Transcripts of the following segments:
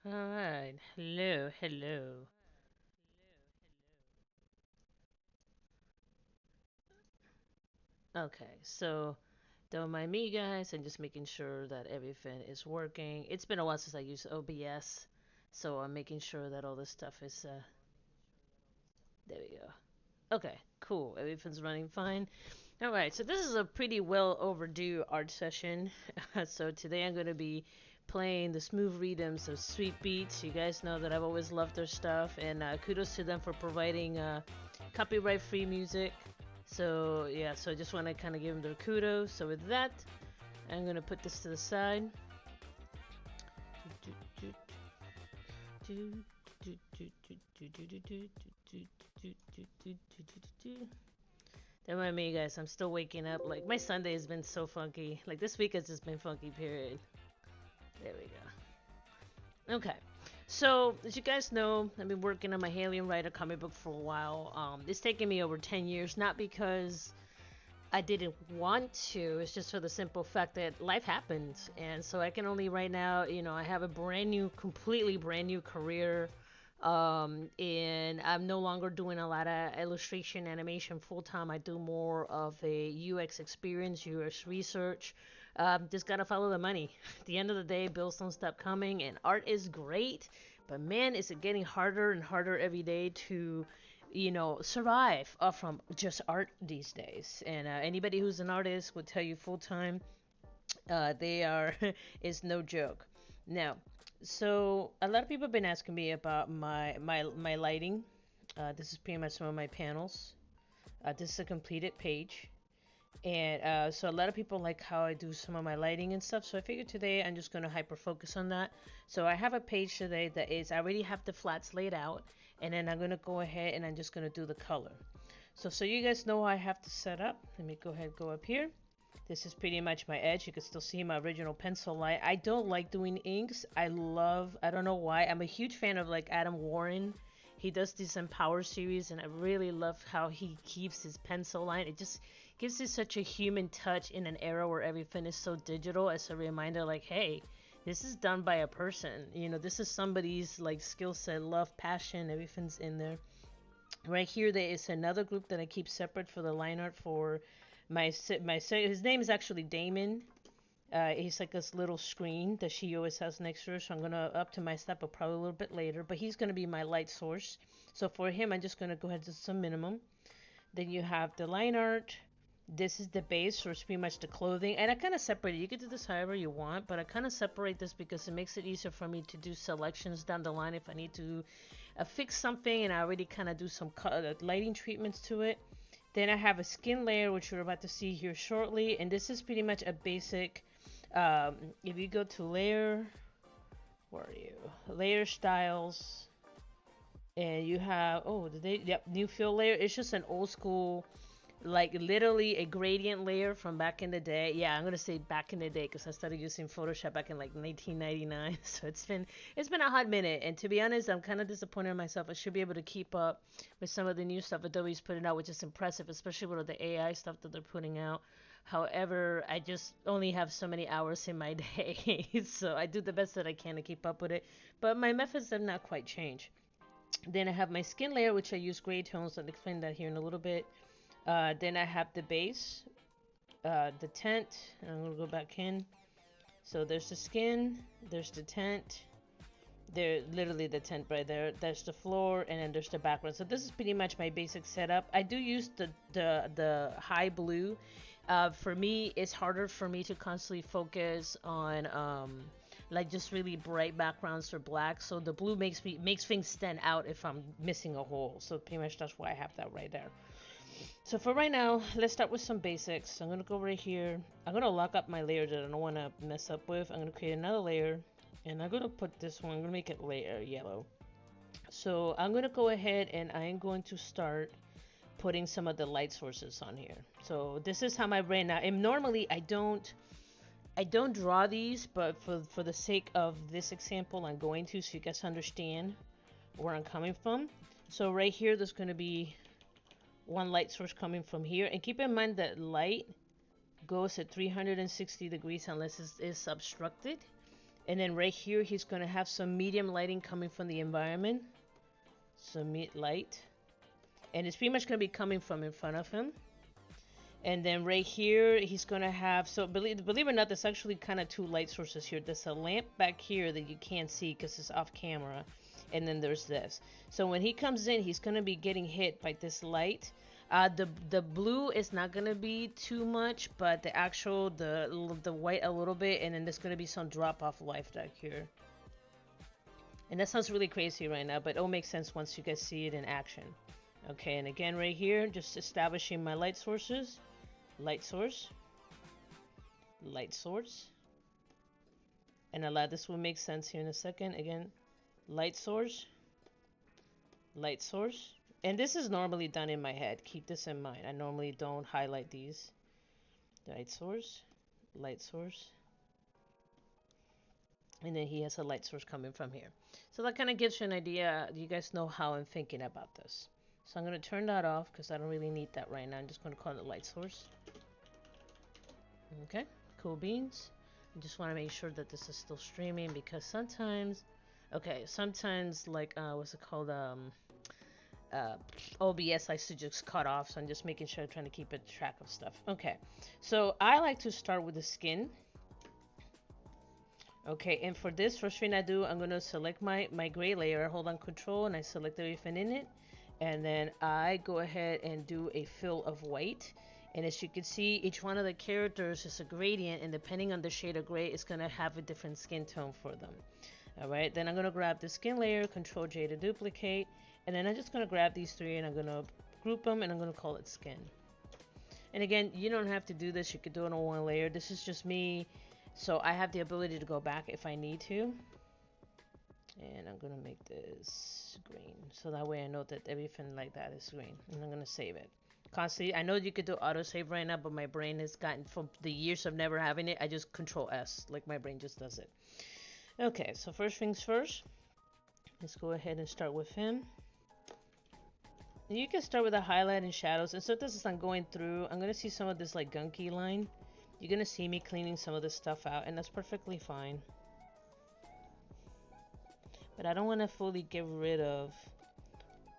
All right. Hello, hello. Okay, so don't mind me, guys. I'm just making sure that everything is working. It's been a while since I used OBS, so I'm making sure that all this stuff is. There we go. Okay, cool. Everything's running fine. All right, so this is a pretty well overdue art session. So today I'm going to be playing the smooth rhythms of Sweet Beats. You guys know that I've always loved their stuff, and kudos to them for providing copyright-free music. So yeah, so I just want to kind of give them their kudos. So with that, I'm going to put this to the side. Don't mind me, guys. I'm still waking up. Like, my Sunday has been so funky. Like, this week has just been funky, period. There we go. Okay. So, as you guys know, I've been working on my Hellion Rider comic book for a while. It's taken me over 10 years, not because I didn't want to. It's just for the simple fact that life happens. And so I can only right now, I have a brand new, completely brand new career. And I'm no longer doing a lot of illustration animation full time. I do more of a UX experience, UX research. Just gotta follow the money. At the end of the day, bills don't stop coming, and art is great, but man, is it getting harder and harder every day to survive from just art these days. And anybody who's an artist would tell you full time, they are is no joke. Now, so a lot of people have been asking me about my lighting. This is pretty much some of my panels. This is a completed page. And so a lot of people like how I do some of my lighting and stuff. So I figured today I'm just going to hyper focus on that. So I have a page today that is, I already have the flats laid out. And then I'm going to go ahead and I'm just going to do the color. So you guys know how I have to set up. Let me go ahead and go up here. This is pretty much my edge. You can still see my original pencil line. I don't like doing inks. I don't know why. I'm a huge fan of like Adam Warren. He does this Empower series, and I really love how he keeps his pencil line. It just gives it such a human touch in an era where everything is so digital, as a reminder like, hey, this is done by a person. This is somebody's like skill set, love, passion, everything's in there. Right here, there is another group that I keep separate for the line art for his name is actually Damon. He's like this little screen that she always has next to her, so I'm gonna up to my step, but probably a little bit later. But he's gonna be my light source. So for him, I'm just gonna go ahead to some minimum. Then you have the line art. This is the base, so it's pretty much the clothing. And I kind of separate it. You can do this however you want, but I kind of separate this because it makes it easier for me to do selections down the line if I need to fix something and I already kind of do some lighting treatments to it. Then I have a skin layer, which you're about to see here shortly. And this is pretty much a basic, if you go to layer, where are you? Layer styles. And you have, yep, new fill layer. It's just an old school, like literally a gradient layer from back in the day. Yeah, I'm gonna say back in the day because I started using Photoshop back in like 1999. So it's been a hot minute. And to be honest, I'm kind of disappointed in myself. I should be able to keep up with some of the new stuff Adobe's putting out, which is impressive, especially with the AI stuff that they're putting out. However, I just only have so many hours in my day, so I do the best that I can to keep up with it. But my methods have not quite changed. Then I have my skin layer, which I use gray tones. I'll explain that here in a little bit. Then I have the base, the tent. I'm gonna go back in. So there's the skin, there's the tent, there literally the tent right there. There's the floor, and then there's the background. So this is pretty much my basic setup. I do use the high blue. For me, it's harder for me to constantly focus on like just really bright backgrounds or black. So the blue makes things stand out if I'm missing a hole. So pretty much that's why I have that right there. So for right now, let's start with some basics. I'm gonna go right here. I'm gonna lock up my layer that I don't wanna mess up with. I'm gonna create another layer, and I'm gonna put this one, I'm gonna make it layer yellow. So I'm gonna go ahead and I am going to start putting some of the light sources on here. So this is how my brain now, and normally I don't draw these, but for the sake of this example, I'm going to, so you guys understand where I'm coming from. So right here, there's gonna be one light source coming from here, and keep in mind that light goes at 360 degrees unless it's obstructed. And then right here, he's going to have some medium lighting coming from the environment. Some light. And it's pretty much going to be coming from in front of him. And then right here, he's going to have, so believe it or not, there's actually kind of two light sources here. There's a lamp back here that you can't see because it's off camera. And then there's this. So when he comes in, he's going to be getting hit by this light. The blue is not going to be too much, but the actual, the white a little bit. And then there's going to be some drop off light back here. And that sounds really crazy right now, but it'll make sense once you guys see it in action. Okay, and again right here, just establishing my light sources. Light source. Light source. And a lot, this will make sense here in a second. Again, light source. Light source. And this is normally done in my head. Keep this in mind. I normally don't highlight these. Light source. Light source. And then he has a light source coming from here. So that kind of gives you an idea. You guys know how I'm thinking about this. So I'm going to turn that off because I don't really need that right now. I'm just going to call it light source. Okay, cool beans. I just want to make sure that this is still streaming because sometimes, okay, sometimes like, what's it called? OBS likes to just cut off. So I'm just making sure I'm trying to keep a track of stuff. Okay, so I like to start with the skin. Okay, and for this, first thing I do, I'm going to select my gray layer, hold on control, and I select everything in it. And then I go ahead and do a fill of white. And as you can see, each one of the characters is a gradient, and depending on the shade of gray, it's going to have a different skin tone for them. Alright, then I'm going to grab the skin layer, Control J to duplicate, and then I'm just going to grab these three and I'm going to group them, and I'm going to call it skin. And again, you don't have to do this, you could do it on one layer. This is just me, so I have the ability to go back if I need to. And I'm going to make this green, so that way I know that everything like that is green, and I'm going to save it. Constantly, I know you could do autosave right now, but my brain has gotten, from the years of never having it, I just Control S, like my brain just does it. Okay, so first things first, let's go ahead and start with him. And you can start with a highlight and shadows, and so this is I'm going through, I'm going to see some of this like gunky line. You're going to see me cleaning some of this stuff out, and that's perfectly fine. But I don't want to fully get rid of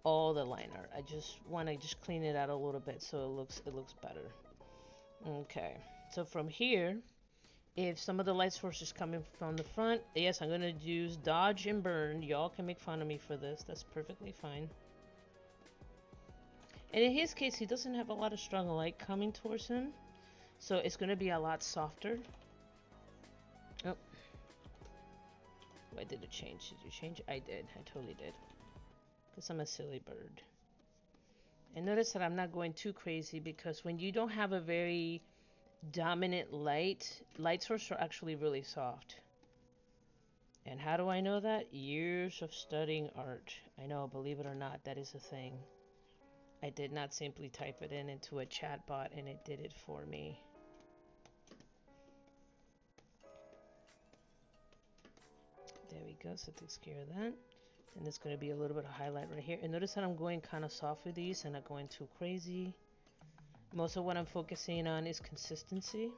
all the liner. I just want to just clean it out a little bit so it looks better. Okay, so from here, if some of the light source is coming from the front, yes, I'm gonna use dodge and burn. Y'all can make fun of me for this. That's perfectly fine. And in his case, he doesn't have a lot of strong light coming towards him, so it's gonna be a lot softer. Oh, why did it change? Did you change it? I did. I totally did. Because I'm a silly bird. And notice that I'm not going too crazy, because when you don't have a very dominant light sources are actually really soft. And how do I know that? Years of studying art. I know, believe it or not, that is a thing. I did not simply type it into a chat bot and it did it for me. There we go, so it takes care of that. And there's going to be a little bit of highlight right here. And notice that I'm going kind of soft with these and not going too crazy. Most of what I'm focusing on is consistency.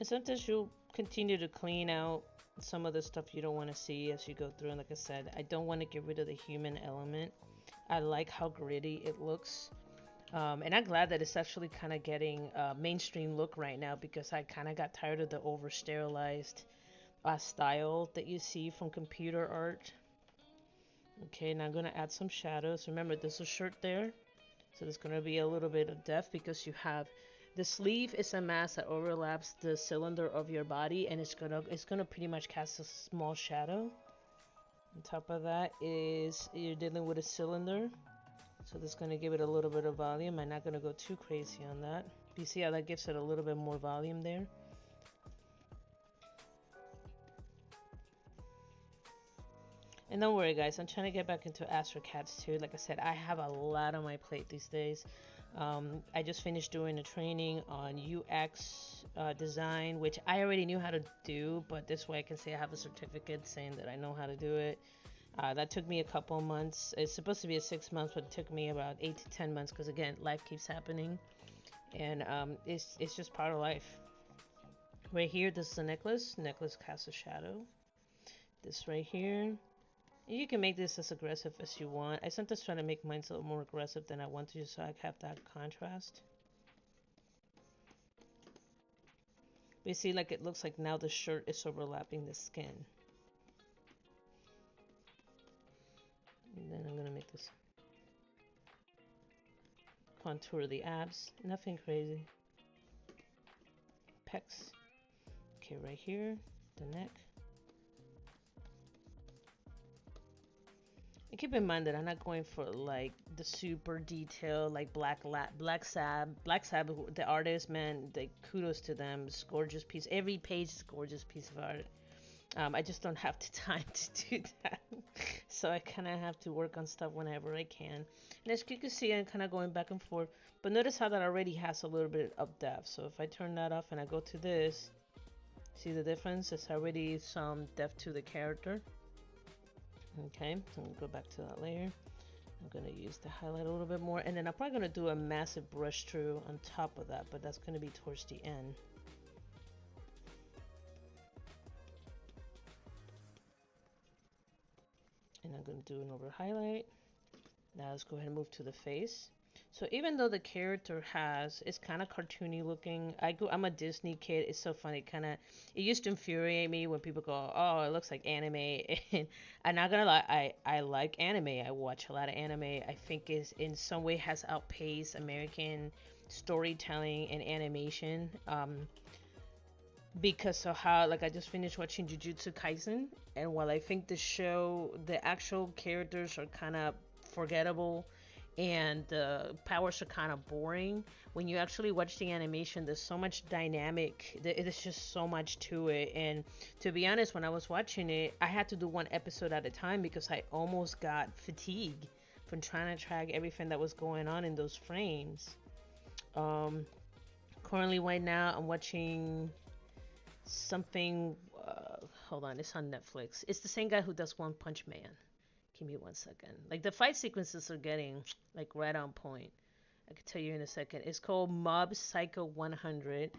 And sometimes you'll continue to clean out some of the stuff you don't want to see as you go through. And like I said, I don't want to get rid of the human element. I like how gritty it looks. And I'm glad that it's actually kind of getting a mainstream look right now, because I kind of got tired of the over sterilized style that you see from computer art. Okay, now I'm going to add some shadows. Remember, there's a shirt there, so there's going to be a little bit of depth, because you have the sleeve is a mask that overlaps the cylinder of your body, and it's gonna pretty much cast a small shadow. On top of that is you're dealing with a cylinder. So that's going to give it a little bit of volume. I'm not going to go too crazy on that. You see how that gives it a little bit more volume there? And don't worry guys, I'm trying to get back into Astro Cats too. Like I said, I have a lot on my plate these days. I just finished doing a training on UX design, which I already knew how to do, but this way I can say I have a certificate saying that I know how to do it. That took me a couple months. It's supposed to be a 6 months, but it took me about 8 to 10 months, because again, life keeps happening. and it's just part of life. Right here, this is a necklace. Necklace casts a shadow. This right here. You can make this as aggressive as you want. I sometimes try to make mine a little more aggressive than I want to, so I have that contrast. But you see, like it looks like now the shirt is overlapping the skin. And then I'm gonna make this contour the abs. Nothing crazy. Pecs. Okay, right here, the neck. And keep in mind that I'm not going for like the super detail, like Black Sabbath, the artist, man, like kudos to them. It's gorgeous piece. Every page is a gorgeous piece of art. I just don't have the time to do that. So I kind of have to work on stuff whenever I can. And as you can see, I'm kind of going back and forth. But notice how that already has a little bit of depth. So if I turn that off and I go to this, see the difference? It's already some depth to the character. Okay, so I'm gonna go back to that layer. I'm gonna use the highlight a little bit more, and then I'm probably gonna do a massive brush through on top of that, but that's gonna be towards the end. And I'm gonna do an over highlight. Now let's go ahead and move to the face. So even though the character it's kind of cartoony looking. I'm a Disney kid. It's so funny. It used to infuriate me when people go, "Oh, it looks like anime." And I'm not gonna lie, I like anime. I watch a lot of anime. I think is in some way has outpaced American storytelling and animation. Because of how, like, I just finished watching Jujutsu Kaisen, and while I think the actual characters are kind of forgettable and the powers are kind of boring, when you actually watch the animation, there's so much dynamic. There's just so much to it. And to be honest, when I was watching it, I had to do one episode at a time because I almost got fatigued from trying to track everything that was going on in those frames. Currently, right now, I'm watching something. Hold on, it's on Netflix. It's the same guy who does One Punch Man. Give me 1 second. Like the fight sequences are getting like right on point. I can tell you in a second. It's called Mob Psycho 100.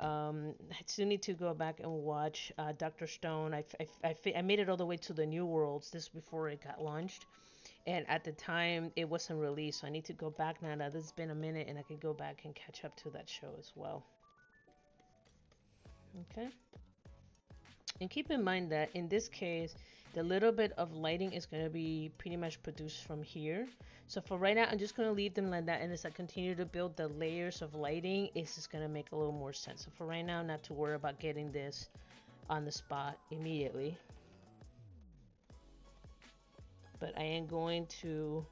I still need to go back and watch Dr. Stone. I made it all the way to the New Worlds. This before it got launched, and at the time it wasn't released. So I need to go back now. That it's been a minute, and I can go back and catch up to that show as well. Okay. And keep in mind that in this case, the little bit of lighting is going to be pretty much produced from here. So for right now, I'm just going to leave them like that. And as I continue to build the layers of lighting, it's just going to make a little more sense. So for right now, not to worry about getting this on the spot immediately. But I am going to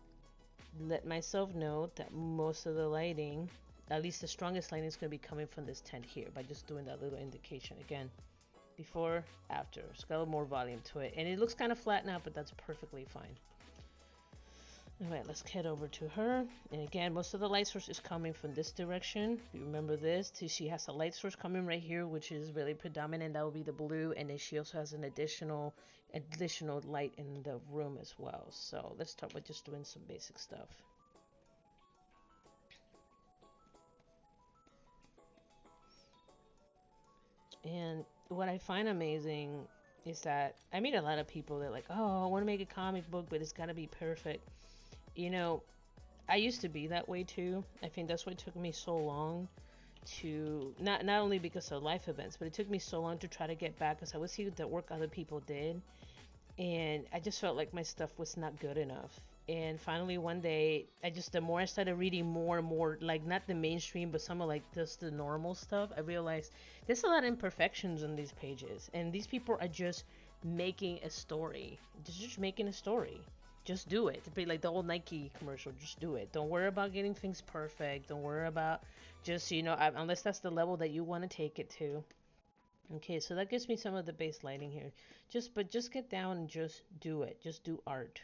let myself know that most of the lighting, at least the strongest lighting, is going to be coming from this tent here by just doing that little indication again. Before, after. It's got a little more volume to it. And it looks kind of flat now, but that's perfectly fine. Alright, let's head over to her. And again, most of the light source is coming from this direction. If you remember this, she has a light source coming right here, which is really predominant. That will be the blue. And then she also has an additional light in the room as well. So let's start with just doing some basic stuff. And what I find amazing is that I meet a lot of people that are like, oh, I want to make a comic book, but it's got to be perfect. You know, I used to be that way too. I think that's why it took me so long to, not only because of life events, but it took me so long to try to get back because I would see the work other people did. And I just felt like my stuff was not good enough. And finally one day, the more I started reading more and more, like not the mainstream, but some of like just the normal stuff, I realized there's a lot of imperfections in these pages. And these people are just making a story. Just making a story. Just do it. To be like the old Nike commercial, just do it. Don't worry about getting things perfect. Don't worry about just, unless that's the level that you want to take it to. Okay, so that gives me some of the base lighting here. Just get down and just do it. Just do art.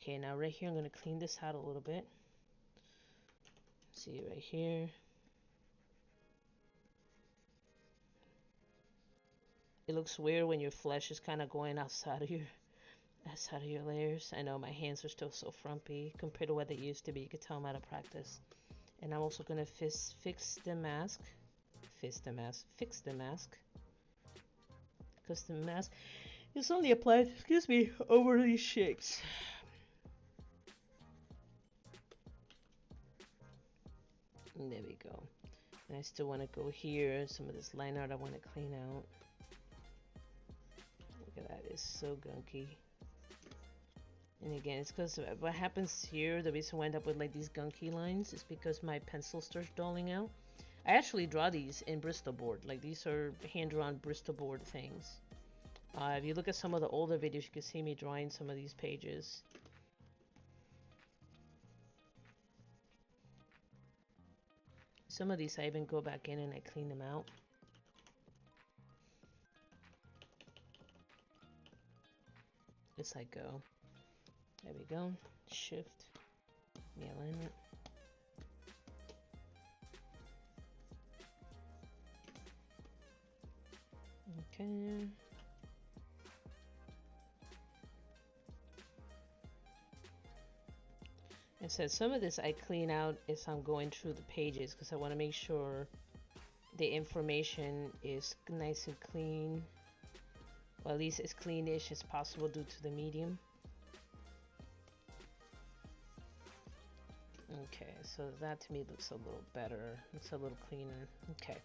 Okay, now right here, I'm going to clean this out a little bit. See right here. It looks weird when your flesh is kind of going outside of your layers. I know my hands are still so frumpy compared to what they used to be. You could tell I'm out of practice. And I'm also gonna fix the mask. Fix the mask. Because the mask is only applied, excuse me, over these shapes. And there we go. And I still want to go here. Some of this line art I want to clean out. Look at that, it's so gunky. And again, it's because what happens here, the reason why I end up with like these gunky lines is because my pencil starts dulling out. I actually draw these in Bristol board. Like these are hand-drawn Bristol board things. If you look at some of the older videos, you can see me drawing some of these pages. Some of these I even go back in and I clean them out. As I go. There we go. Shift. The alignment. Okay. And so some of this I clean out as I'm going through the pages because I want to make sure the information is nice and clean. Well, at least as cleanish as possible due to the medium. Okay, so that to me looks a little better. Looks a little cleaner. Okay.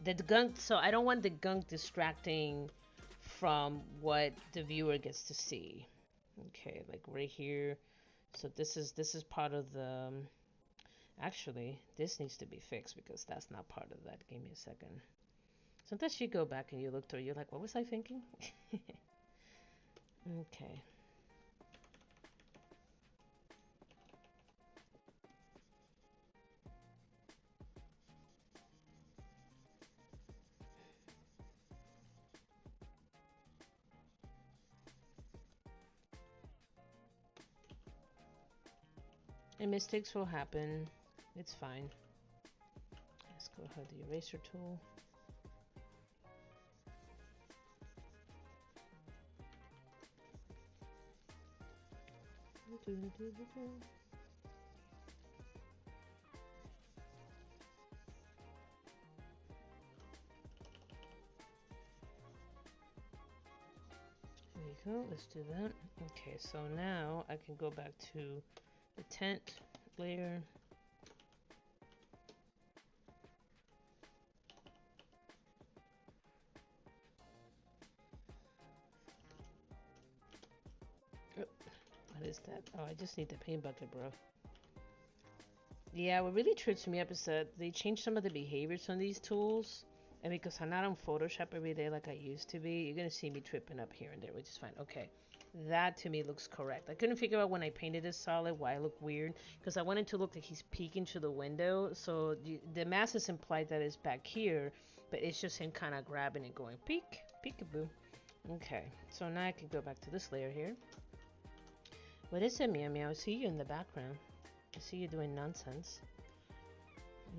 The gunk, so I don't want the gunk distracting from what the viewer gets to see. Okay, like right here. So this is part of the actually this needs to be fixed because that's not part of that. Give me a second. Sometimes you go back and you look through, you're like, what was I thinking? Okay. And mistakes will happen. It's fine. Let's go ahead with the eraser tool. There we go. Let's do that. Okay, so now I can go back to the tent layer. Oh, what is that? Oh, I just need the paint bucket, bro. Yeah, what really trips me up is that they changed some of the behaviors on these tools. And because I'm not on Photoshop every day like I used to be, you're going to see me tripping up here and there, which is fine. Okay. That to me looks correct. I couldn't figure out when I painted this solid why it looked weird because I wanted to look like he's peeking through the window. So the mask is implied that it's back here, but it's just him kind of grabbing and going peek, peekaboo. Okay, so now I can go back to this layer here. What is it, Meow Meow? I see you in the background. I see you doing nonsense.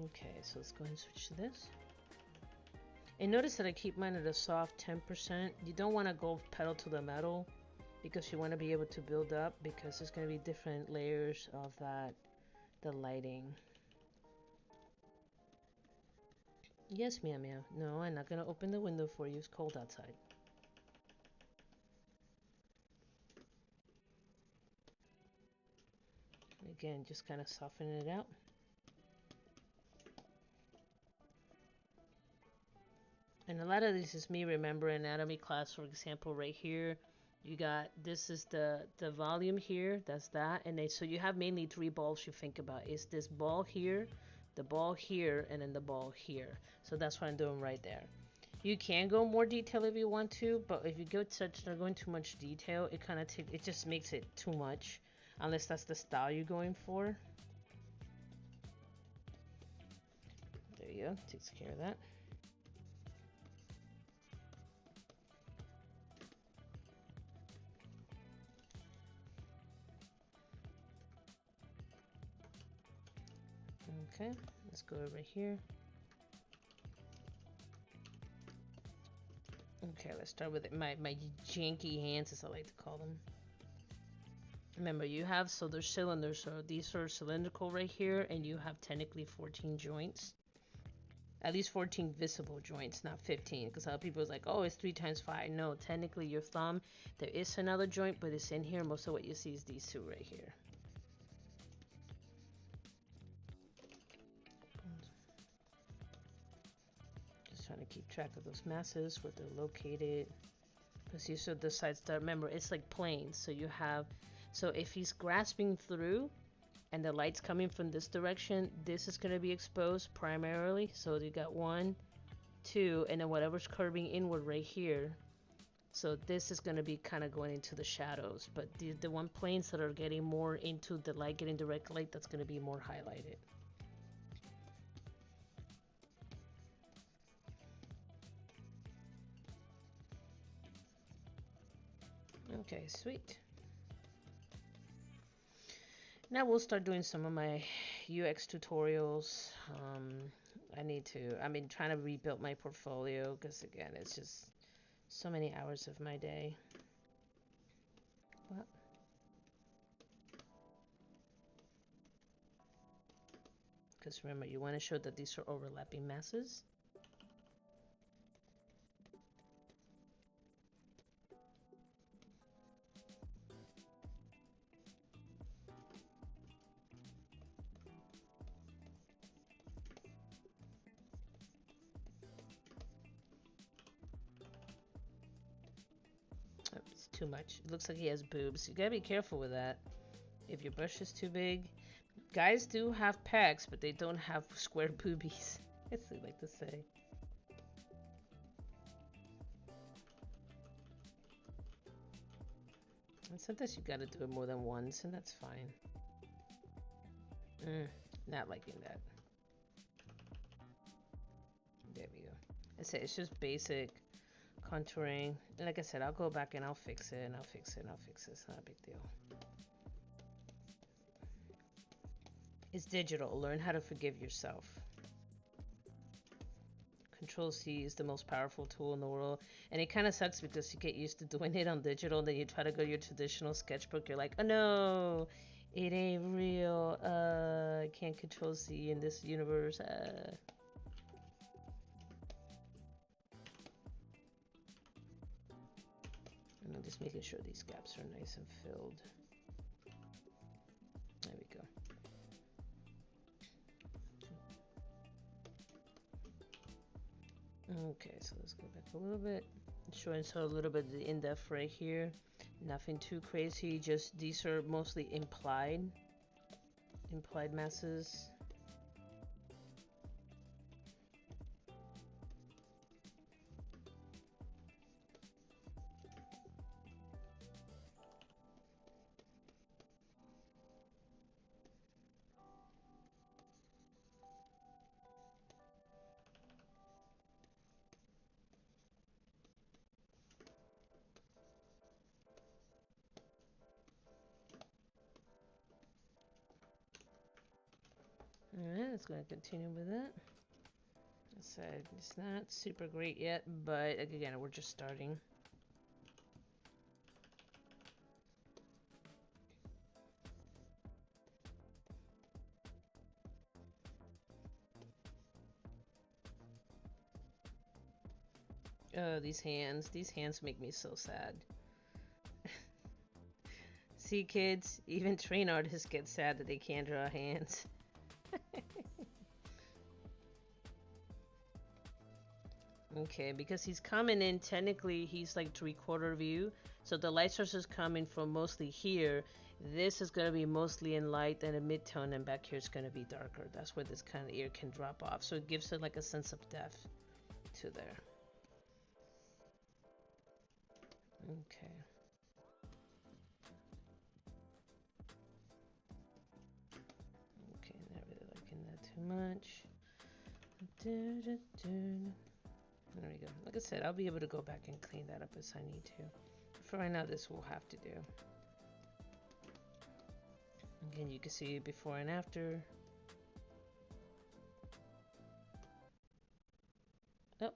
Okay, so let's go and switch to this. And notice that I keep mine at a soft 10%. You don't want to go pedal to the metal, because you want to be able to build up because there's going to be different layers of that, the lighting. Yes, Meow Meow. No, I'm not going to open the window for you. It's cold outside. Again, just kind of soften it out. And a lot of this is me remembering anatomy class, for example, right here. You got, this is the volume here, that's that, and then so you have mainly three balls you think about. It's this ball here, the ball here, and then the ball here. So that's what I'm doing right there. You can go more detail if you want to, but if you go going too much detail, it kind of it just makes it too much, unless that's the style you're going for. There you go, takes care of that. Okay, let's go over here. Okay, let's start with my janky hands, as I like to call them. Remember, you have, so there's cylinders, so these are cylindrical right here, and you have technically 14 joints. At least 14 visible joints, not 15, because a lot of people is like, oh, it's 3 times 5. No, technically your thumb, there is another joint, but it's in here. Most of what you see is these two right here. Just trying to keep track of those masses, where they're located. Because you saw the sides that, remember, it's like planes. So you have, so if he's grasping through, and the light's coming from this direction, this is going to be exposed primarily. So you got 1, 2, and then whatever's curving inward right here. So this is going to be kind of going into the shadows. But the one planes that are getting more into the light, getting direct light, that's going to be more highlighted. Okay, sweet. Now we'll start doing some of my UX tutorials. I've been trying to rebuild my portfolio because again, it's just so many hours of my day. What? Because remember, you want to show that these are overlapping masses. Too much. It looks like he has boobs. You gotta be careful with that. If your brush is too big. Guys do have pecs, but they don't have square boobies. As they like to say. And sometimes you gotta do it more than once, and that's fine. Not liking that. There we go. I say it's just basic contouring. And like I said, I'll go back and I'll fix it, and I'll fix it, and I'll fix it. It's not a big deal. It's digital. Learn how to forgive yourself. Control C is the most powerful tool in the world. And it kind of sucks because you get used to doing it on digital, and then you try to go to your traditional sketchbook. You're like, oh no, it ain't real. I can't Control C in this universe. And I'm just making sure these gaps are nice and filled. There we go. Okay, so let's go back a little bit. Showing so a little bit of the in-depth right here. Nothing too crazy, just these are mostly implied masses. Alright, let's go and continue with it. I said it's not super great yet, but again, we're just starting. Oh, these hands make me so sad. See, kids, even train artists get sad that they can't draw hands. Okay, because he's coming in, technically he's like 3/4 view, so the light source is coming from mostly here. This is going to be mostly in light and a mid-tone, and back here it's going to be darker. That's where this kind of ear can drop off, so it gives it like a sense of depth to there. Okay. Okay, not really liking that too much. There we go. Like I said, I'll be able to go back and clean that up as I need to. For right now, this will have to do. Again, you can see before and after. Oh.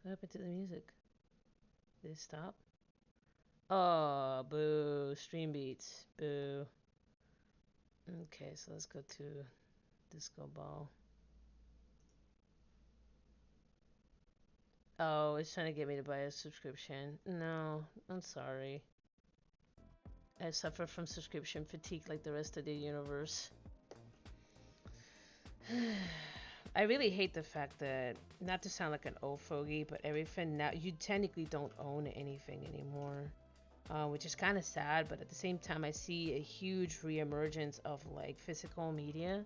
What happened to the music? Did it stop? Oh, boo. Stream beats. Boo. Okay, so let's go to Disco Ball. Oh, it's trying to get me to buy a subscription. No, I'm sorry. I suffer from subscription fatigue like the rest of the universe. I really hate the fact that, not to sound like an old fogey, but everything now, you technically don't own anything anymore. Which is kind of sad, but at the same time, I see a huge reemergence of like physical media,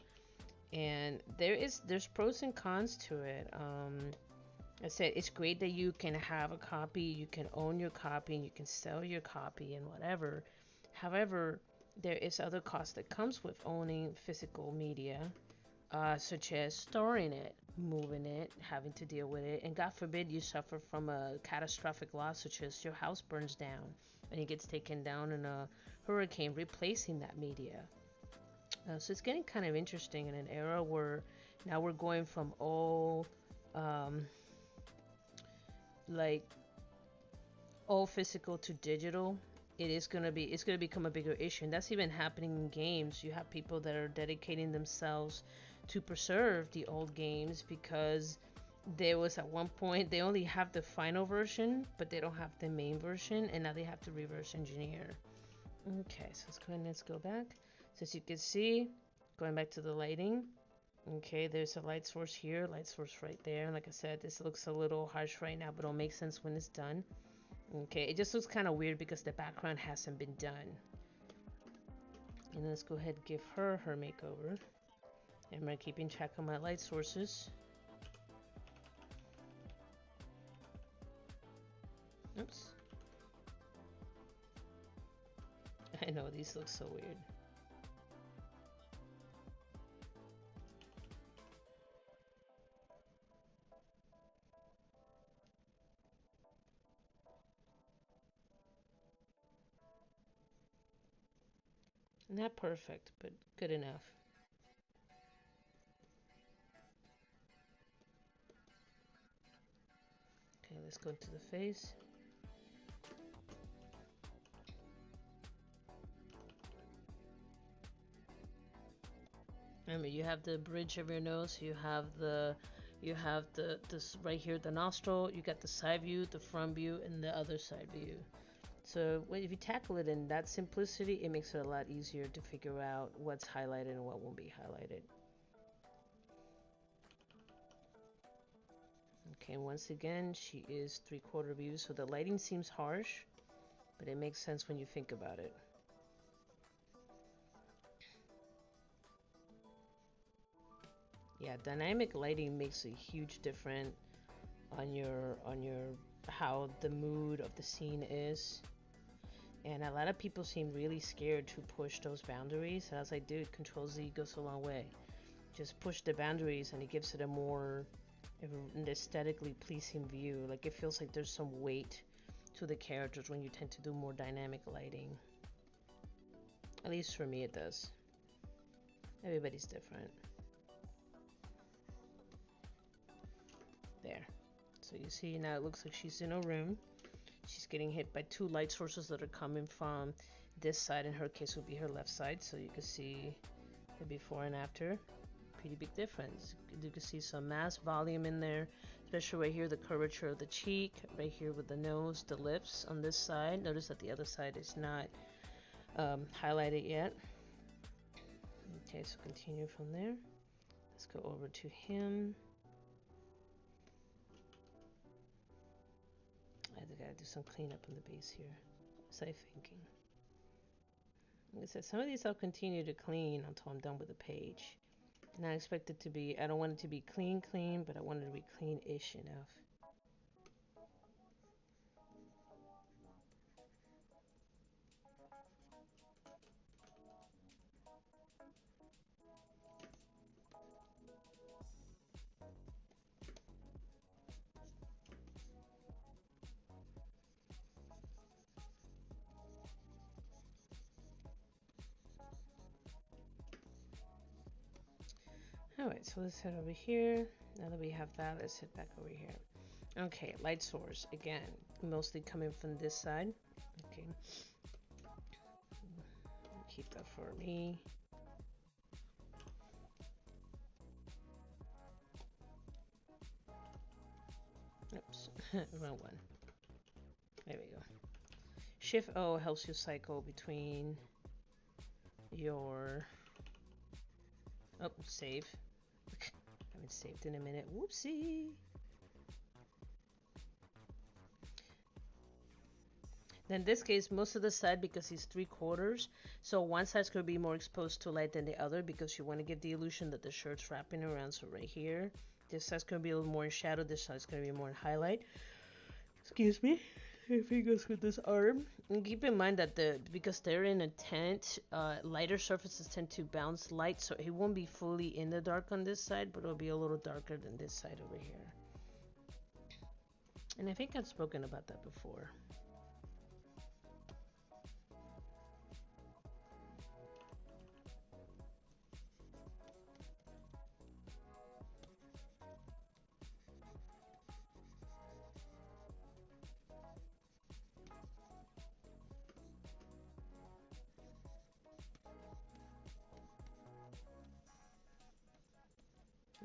and there's pros and cons to it. I said it's great that you can have a copy, you can own your copy, and you can sell your copy and whatever. However, there is other cost that comes with owning physical media, such as storing it, moving it, having to deal with it, and God forbid you suffer from a catastrophic loss, such as your house burns down and it gets taken down in a hurricane, replacing that media. So it's getting kind of interesting in an era where now we're going from um, like all physical to digital. It's gonna become a bigger issue, and that's even happening in games. You have people that are dedicating themselves to preserve the old games because there was at one point they only have the final version, but they don't have the main version, and now they have to reverse engineer. Okay, so let's go ahead and let's go back. So as you can see, going back to the lighting. Okay, there's a light source here, light source right there. Like I said, this looks a little harsh right now, but it'll make sense when it's done. Okay, it just looks kind of weird because the background hasn't been done. And let's go ahead and give her her makeover. And I'm keeping track of my light sources. Oops. I know, these look so weird. Not perfect, but good enough. Okay, let's go to the face. Remember, you have the bridge of your nose, you have this right here, the nostril, you got the side view, the front view, and the other side view. So if you tackle it in that simplicity, it makes it a lot easier to figure out what's highlighted and what won't be highlighted. Okay, once again, she is 3/4 view, so the lighting seems harsh, but it makes sense when you think about it. Yeah, dynamic lighting makes a huge difference on your how the mood of the scene is. And a lot of people seem really scared to push those boundaries. And I was like, dude, Control Z goes a long way. Just push the boundaries and it gives it a more an aesthetically pleasing view. Like it feels like there's some weight to the characters when you tend to do more dynamic lighting. At least for me it does. Everybody's different. There. So you see now it looks like she's in a room. She's getting hit by two light sources that are coming from this side. In her case would be her left side. So you can see the before and after. Pretty big difference. You can see some mass volume in there, especially right here, the curvature of the cheek, right here with the nose, the lips on this side. Notice that the other side is not highlighted yet. Okay, so continue from there. Let's go over to him. I gotta do some cleanup on the base here. What was I thinking? Like I said, some of these I'll continue to clean until I'm done with the page. Not expect it to be, I don't want it to be clean, but I want it to be clean-ish enough. Alright, so let's head over here. Now that we have that, let's head back over here. Okay, light source, again, mostly coming from this side. Okay. Keep that for me. Oops, wrong one. There we go. Shift O helps you cycle between your... Oh, save. Haven't saved in a minute. Whoopsie. In this case, most of the side, because he's 3/4, so one side's going to be more exposed to light than the other because you want to give the illusion that the shirt's wrapping around. So right here, this side's going to be a little more in shadow, this side's going to be more in highlight. Excuse me. If he goes with this arm. And keep in mind that because they're in a tent, lighter surfaces tend to bounce light, so it won't be fully in the dark on this side, but it'll be a little darker than this side over here. And I think I've spoken about that before.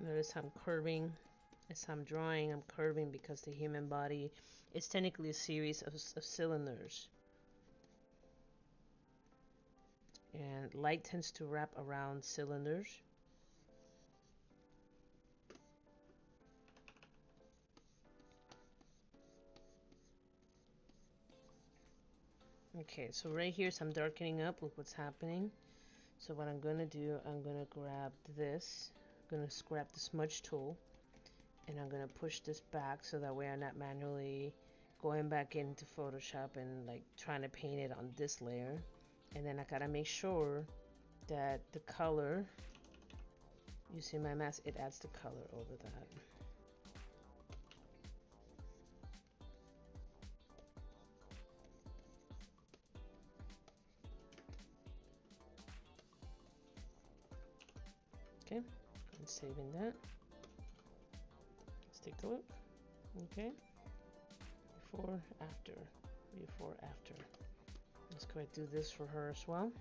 Notice I'm curving. As I'm drawing, I'm curving because the human body is technically a series of cylinders. And light tends to wrap around cylinders. Okay, so right here, so I'm darkening up. Look what's happening. So what I'm going to do, I'm going to grab this. I'm going to grab the smudge tool. And I'm going to push this back so that way I'm not manually going back into Photoshop and like trying to paint it on this layer. And then I got to make sure that the color, you see my mask, it adds the color over that. Okay, I'm saving that. Let's take a look. Okay, before, after, before, after. Let's go ahead and do this for her as well.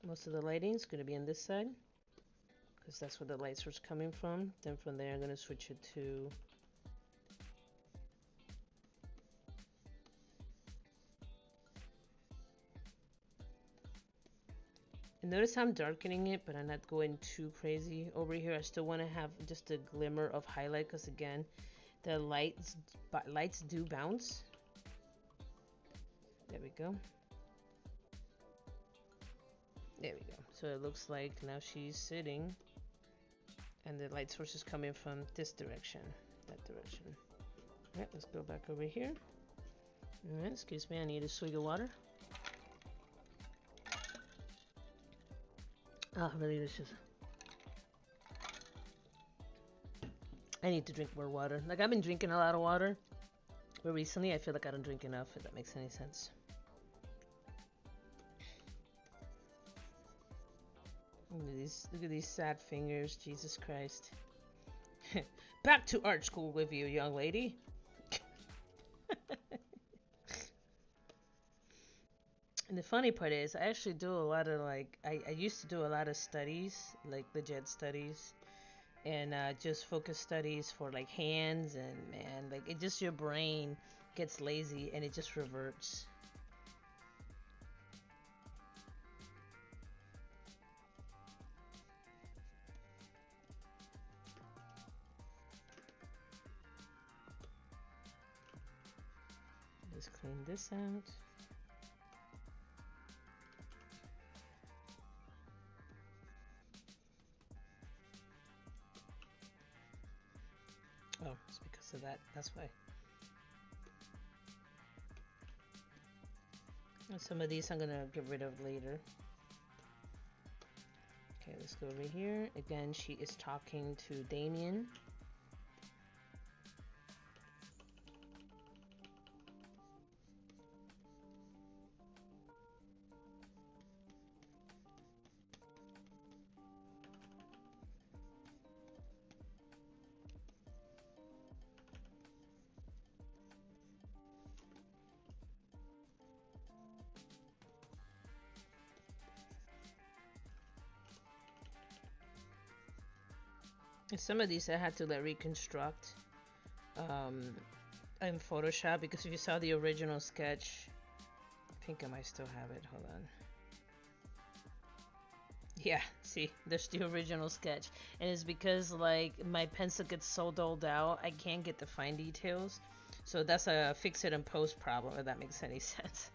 Most of the lighting is going to be on this side because that's where the light source is coming from. Then from there I'm going to switch it to and notice I'm darkening it, but I'm not going too crazy. Over here I still want to have just a glimmer of highlight because again the lights do bounce. There we go. There we go. So it looks like now she's sitting and the light source is coming from this direction, that direction. Alright, let's go back over here. Alright, excuse me, I need a swig of water. Ah, really delicious. I need to drink more water. Like, I've been drinking a lot of water, but recently I feel like I don't drink enough, if that makes any sense. Look at these sad fingers, Jesus Christ. Back to art school with you, young lady. And the funny part is, I actually do a lot of, like, I used to do a lot of studies, like legit studies, and just focus studies for, like, hands, and, man, like, it just, your brain gets lazy, and it just reverts. Just clean this out. Oh, it's because of that. That's why. And some of these I'm gonna get rid of later. Okay, let's go over here. Again, she is talking to Damien. Some of these I had to like reconstruct in Photoshop, because if you saw the original sketch, I think I might still have it. Hold on. Yeah, see, there's the original sketch. And it's because like my pencil gets so dulled out, I can't get the fine details. So that's a fix it and post problem, if that makes any sense.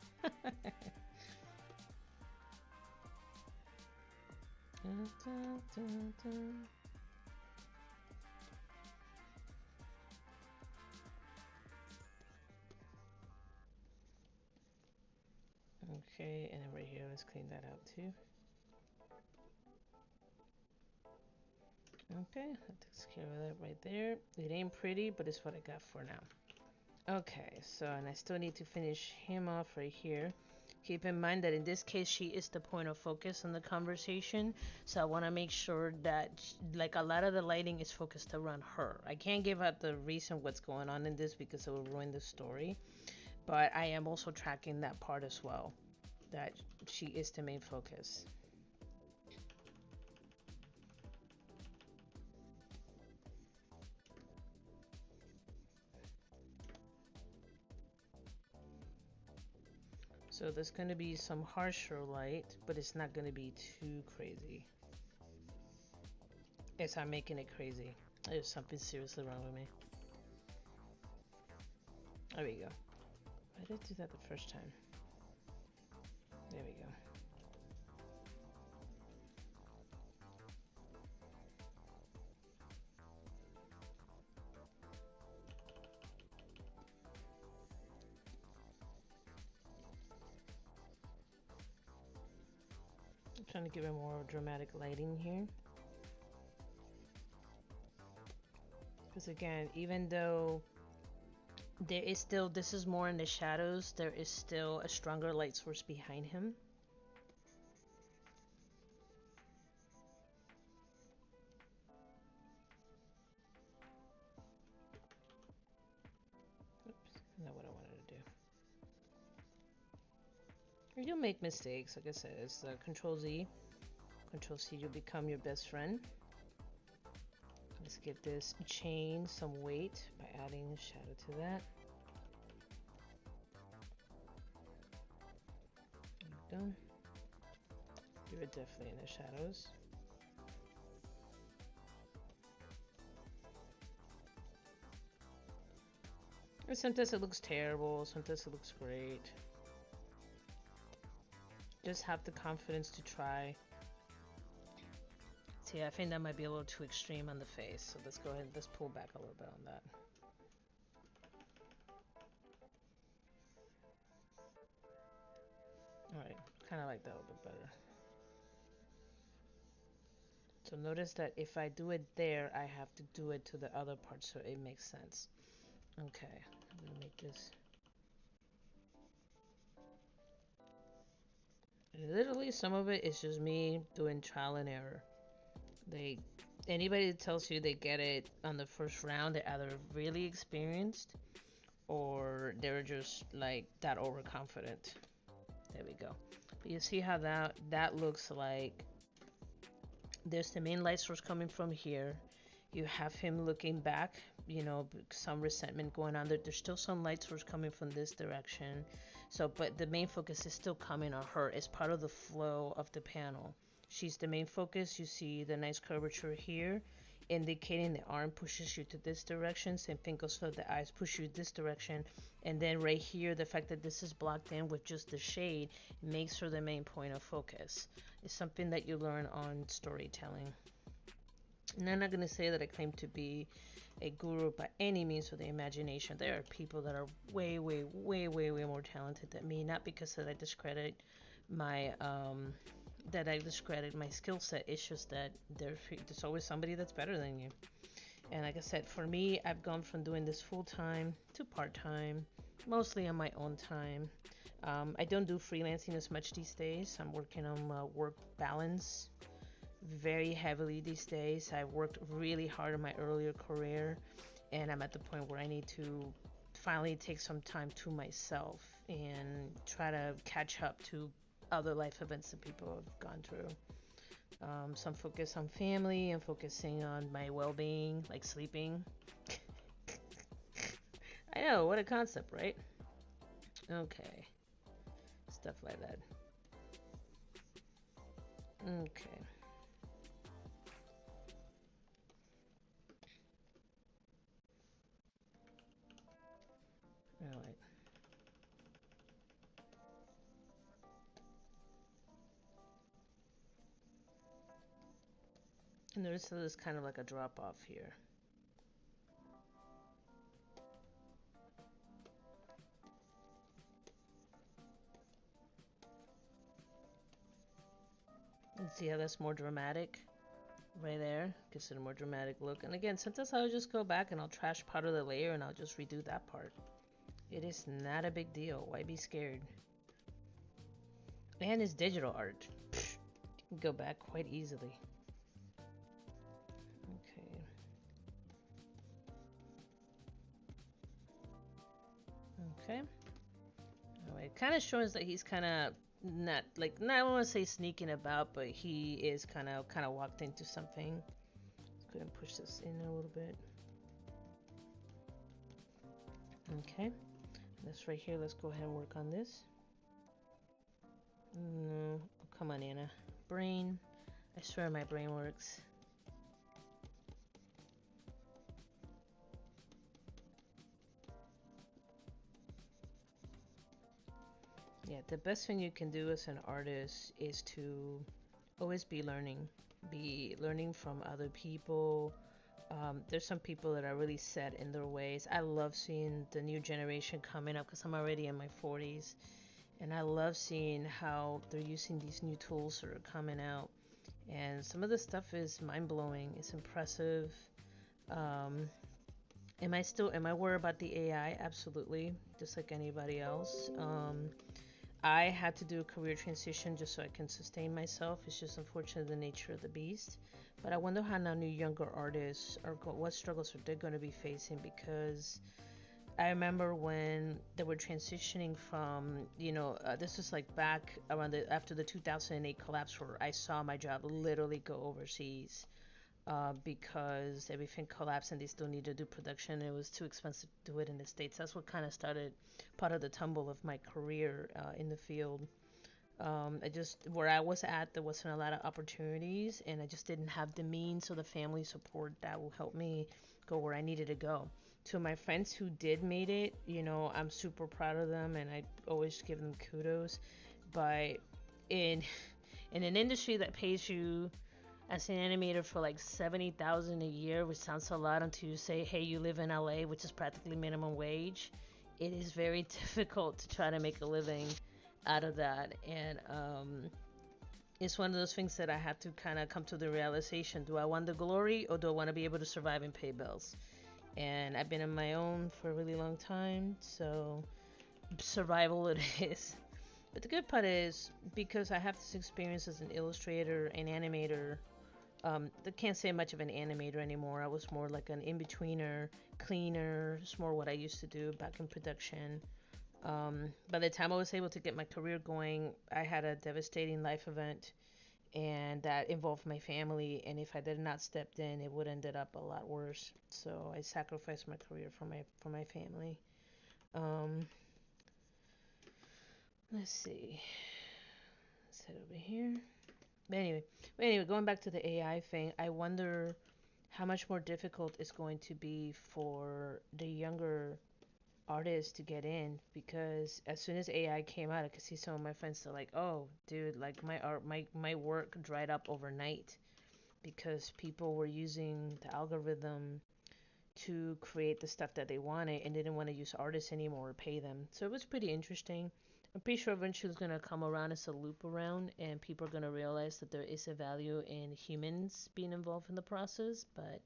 Okay, and then right here, let's clean that out too. Okay, that takes care of that right there. It ain't pretty, but it's what I got for now. Okay, so, and I still need to finish him off right here. Keep in mind that in this case, she is the point of focus in the conversation. So I want to make sure that, like, a lot of the lighting is focused around her. I can't give out the reason what's going on in this because it will ruin the story. But I am also tracking that part as well, that she is the main focus. So there's going to be some harsher light, but it's not going to be too crazy. Yes, I'm making it crazy. There's something seriously wrong with me. There we go. I did do that the first time. There we go. I'm trying to give it more dramatic lighting here. Because again, even though there is still, this is more in the shadows, there is still a stronger light source behind him. Oops, not what I wanted to do. You'll make mistakes, like I said, it's Control Z. Control C, you'll become your best friend. Let's give this chain some weight by adding shadow to that. There we go. You're definitely in the shadows. And sometimes it looks terrible, sometimes it looks great. Just have the confidence to try. See, I think that might be a little too extreme on the face, so let's go ahead and let's pull back a little bit on that. Alright, kind of like that a little bit better. So notice that if I do it there, I have to do it to the other part so it makes sense. Okay, I'm gonna make this. And literally, some of it is just me doing trial and error. Anybody that tells you they get it on the first round, they're either really experienced or they're just like that overconfident. There we go. But you see how that looks like. There's the main light source coming from here. You have him looking back, you know, some resentment going on there. There's still some light source coming from this direction. So, but the main focus is still coming on her. It's part of the flow of the panel. She's the main focus. You see the nice curvature here, indicating the arm pushes you to this direction. Same thing goes for the eyes, push you this direction. And then right here, the fact that this is blocked in with just the shade makes her the main point of focus. It's something that you learn on storytelling. And I'm not going to say that I claim to be a guru by any means of the imagination. There are people that are way, way, way, way, way more talented than me. Not because that I discredit my skill set. It's just that there's always somebody that's better than you. And like I said, for me, I've gone from doing this full-time to part-time, mostly on my own time. I don't do freelancing as much these days. I'm working on work balance very heavily these days. I worked really hard in my earlier career, and I'm at the point where I need to finally take some time to myself and try to catch up to other life events that people have gone through. Some focus on family and focusing on my well-being, like sleeping. I know, what a concept, right? Okay. Stuff like that. Okay. Alright. And notice that there's kind of like a drop off here. And see how that's more dramatic? Right there. Gives it a more dramatic look. And again, sometimes I'll just go back and I'll trash part of the layer and I'll just redo that part. It is not a big deal. Why be scared? And it's digital art. Pfft, you can go back quite easily. Okay. Okay. Alright, kind of shows that he's kind of not like, not, I don't want to say sneaking about, but he is kind of walked into something. Let's go ahead and push this in a little bit. Okay, this right here, let's go ahead and work on this. No, oh, come on, Anna. Brain. I swear my brain works. Yeah, the best thing you can do as an artist is to always be learning. Be learning from other people. There's some people that are really set in their ways. I love seeing the new generation coming up because I'm already in my 40s. And I love seeing how they're using these new tools that are coming out. And some of the stuff is mind-blowing. It's impressive. Am I worried about the AI? Absolutely. Just like anybody else. I had to do a career transition just so I can sustain myself. It's just unfortunate the nature of the beast. But I wonder how now new younger artists are what struggles are they going to be facing, because I remember when they were transitioning from, this was like back around after the 2008 collapse, where I saw my job literally go overseas because everything collapsed and they still needed to do production. It was too expensive to do it in the States. That's what kind of started part of the tumble of my career in the field. Where I was at, there wasn't a lot of opportunities, and I just didn't have the means or the family support that will help me go where I needed to go. To my friends who did made it, I'm super proud of them, and I always give them kudos. But in in an industry that pays you as an animator for like 70,000 a year, which sounds a lot until you say, hey, you live in LA, which is practically minimum wage, it is very difficult to try to make a living out of that. And it's one of those things that I had to kind of come to the realization: do I want the glory, or do I want to be able to survive and pay bills? And I've been on my own for a really long time, so survival it is. But the good part is, because I have this experience as an illustrator and animator, I can't say much of an animator anymore. I was more like an in-betweener, cleaner. It's more what I used to do back in production. By the time I was able to get my career going, I had a devastating life event, and that involved my family. And if I did not step in, it would have ended up a lot worse. So I sacrificed my career for my family. Um, let's see. Let's head over here. But anyway, going back to the AI thing, I wonder how much more difficult it's going to be for the younger artists to get in, because as soon as AI came out, I could see some of my friends are like, "Oh, dude, like my art, my work dried up overnight because people were using the algorithm to create the stuff that they wanted and they didn't want to use artists anymore or pay them." So it was pretty interesting. I'm pretty sure eventually it's going to come around as a loop around, and people are going to realize that there is a value in humans being involved in the process, but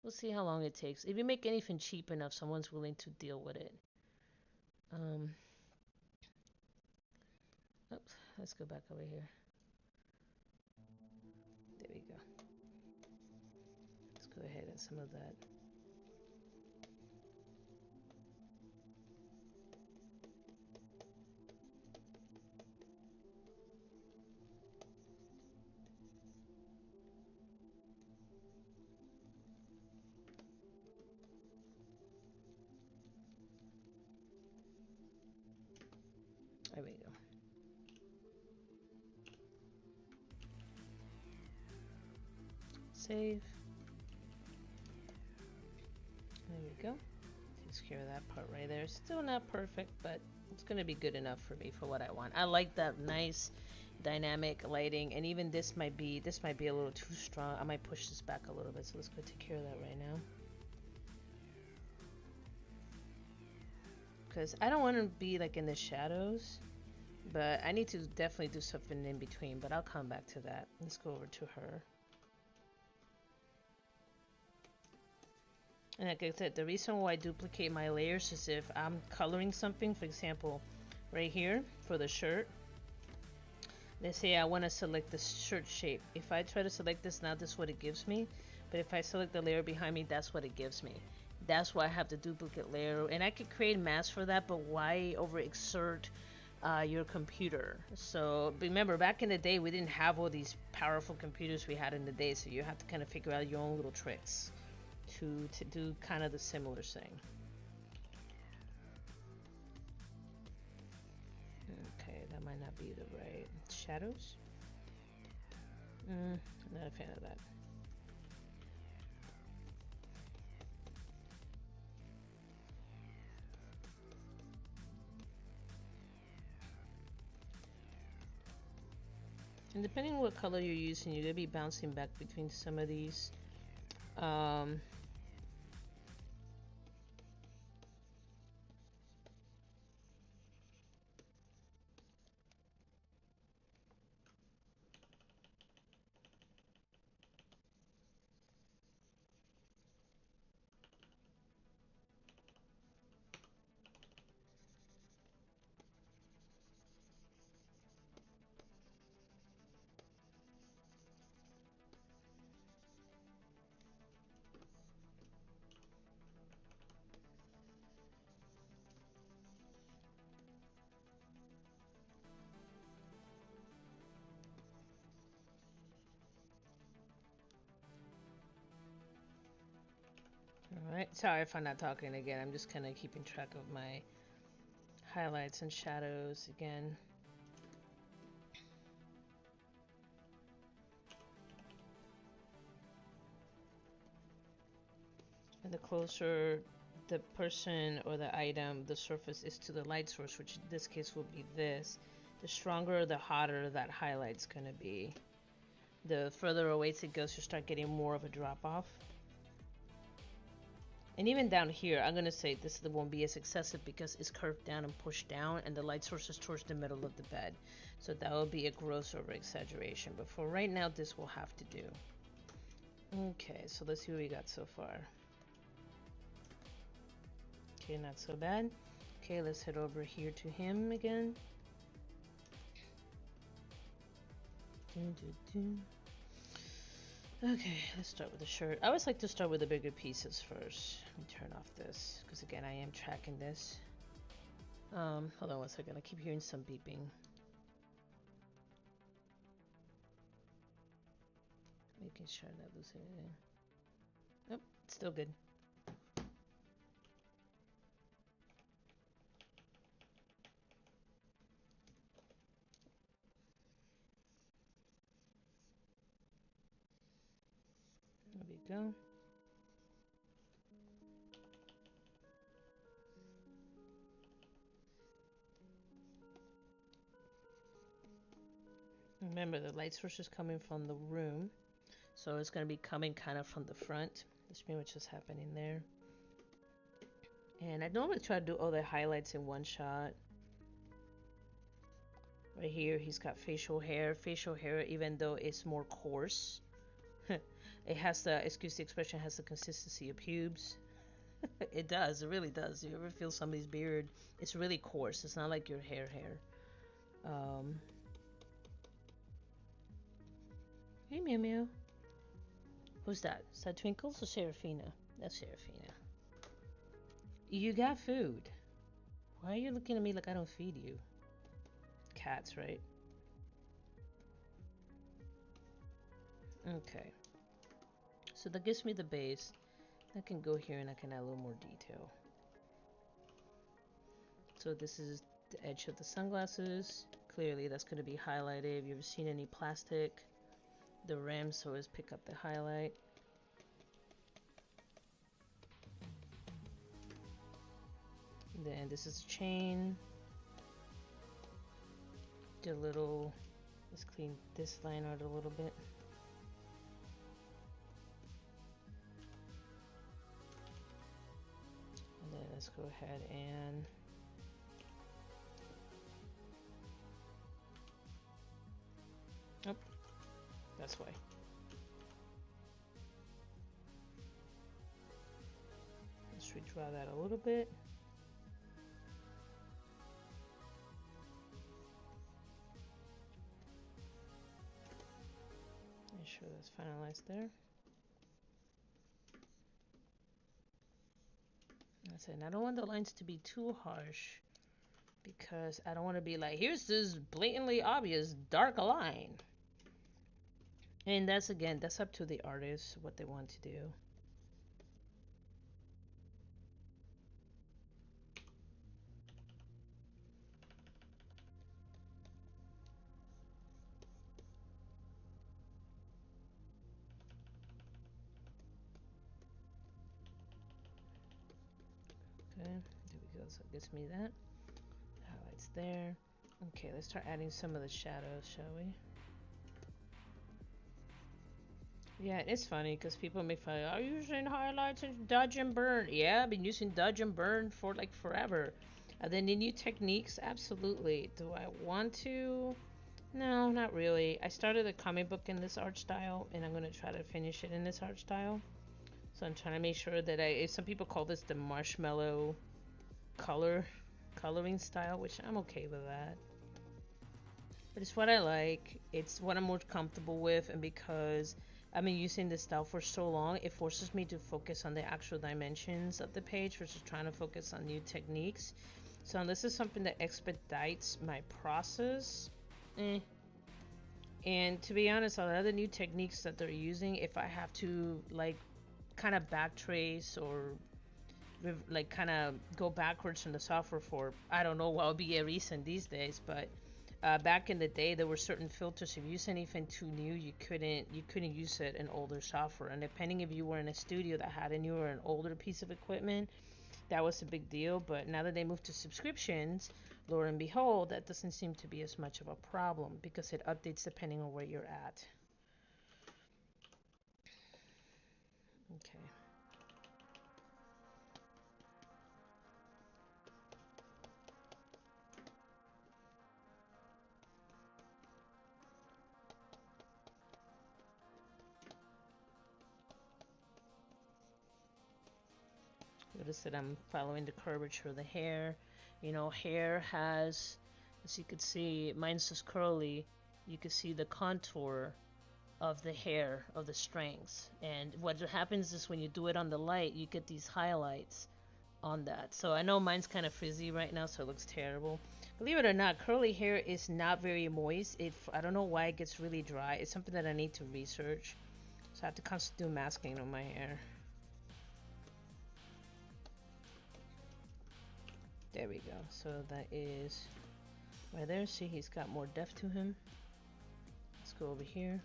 we'll see how long it takes. If you make anything cheap enough, someone's willing to deal with it. Um, oops, let's go back over here. There we go. Let's go ahead and some of that. There we go. Save. There we go. Takes care of that part right there. Still not perfect, but it's gonna be good enough for me for what I want. I like that nice dynamic lighting, and even this might be a little too strong. I might push this back a little bit, so let's go take care of that right now. Because I don't want to be like in the shadows, but I need to definitely do something in between, but I'll come back to that. Let's go over to her. And like I said, the reason why I duplicate my layers is if I'm coloring something, for example, right here for the shirt. Let's say I want to select the shirt shape. If I try to select this now, this is what it gives me. But if I select the layer behind me, that's what it gives me. That's why I have the duplicate layer. And I could create masks for that, but why overexert your computer? So remember, back in the day, we didn't have all these powerful computers we had in the day. So you have to kind of figure out your own little tricks to do kind of the similar thing. Okay, that might not be the right shadows. Not a fan of that. And depending on what color you're using, you're gonna be bouncing back between some of these. Alright, sorry if I'm not talking again. I'm just kind of keeping track of my highlights and shadows again. And the closer the person or the item, the surface is to the light source, which in this case will be this, the stronger or the hotter that highlight's gonna be. The further away it goes, you start getting more of a drop off. And even down here, I'm gonna say this won't be as excessive because it's curved down and pushed down, and the light source is towards the middle of the bed. So that will be a gross over exaggeration. But for right now, this will have to do. Okay, so let's see what we got so far. Okay, not so bad. Okay, let's head over here to him again. Okay, let's start with the shirt. I always like to start with the bigger pieces first. Let me turn off this, because again, I am tracking this. Hold on one second, I keep hearing some beeping. Making sure I'm not losing anything. Nope, still good. There we go. Remember, the light source is coming from the room, so it's going to be coming kind of from the front. That's pretty much what's happening there. And I normally try to do all the highlights in one shot. Right here, he's got facial hair. Facial hair, even though it's more coarse, it has the, excuse the expression, has the consistency of pubes. It does, it really does. You ever feel somebody's beard? It's really coarse. It's not like your hair. Hey, Meow Meow. Who's that? Is that Twinkles or Serafina? That's Serafina. You got food. Why are you looking at me like I don't feed you? Cats, right? Okay. So that gives me the base. I can go here and I can add a little more detail. So this is the edge of the sunglasses. Clearly that's going to be highlighted. If you've ever seen any plastic, the rims always pick up the highlight. And then this is the chain. Do a little, let's clean this line out a little bit. And then let's go ahead and that's why. Let's redraw that a little bit. Make sure that's finalized there. That's it. And I don't want the lines to be too harsh because I don't want to be like, here's this blatantly obvious dark line. And that's, again, that's up to the artist, what they want to do. Okay, there we go. So it gets me that. Highlights there. Okay, let's start adding some of the shadows, shall we? Yeah, it's funny because people make fun of, are you using highlights and dodge and burn? Yeah, I've been using dodge and burn for like forever. Are there any new techniques? Absolutely. Do I want to? No, not really. I started a comic book in this art style and I'm going to try to finish it in this art style. So I'm trying to make sure that some people call this the marshmallow coloring style, which I'm okay with that. But it's what I like. It's what I'm more comfortable with, and because I've been using this style for so long, it forces me to focus on the actual dimensions of the page versus trying to focus on new techniques. So this is something that expedites my process. And to be honest, a lot of the new techniques that they're using, if I have to like kind of backtrace or like kind of go backwards in the software for, I don't know what would be a reason these days, but back in the day there were certain filters. If you used anything too new, you couldn't use it in older software, and depending if you were in a studio that had a newer or an older piece of equipment, that was a big deal. But now that they moved to subscriptions, lo and behold, that doesn't seem to be as much of a problem because it updates depending on where you're at. Okay. Notice that I'm following the curvature of the hair. You know, hair has, as you can see, mine's just curly. You can see the contour of the hair, of the strings. And what happens is when you do it on the light, you get these highlights on that. So I know mine's kind of frizzy right now, so it looks terrible. Believe it or not, curly hair is not very moist. I don't know why it gets really dry. It's something that I need to research. So I have to constantly do masking on my hair. There we go. So that is right there. See, he's got more depth to him. Let's go over here.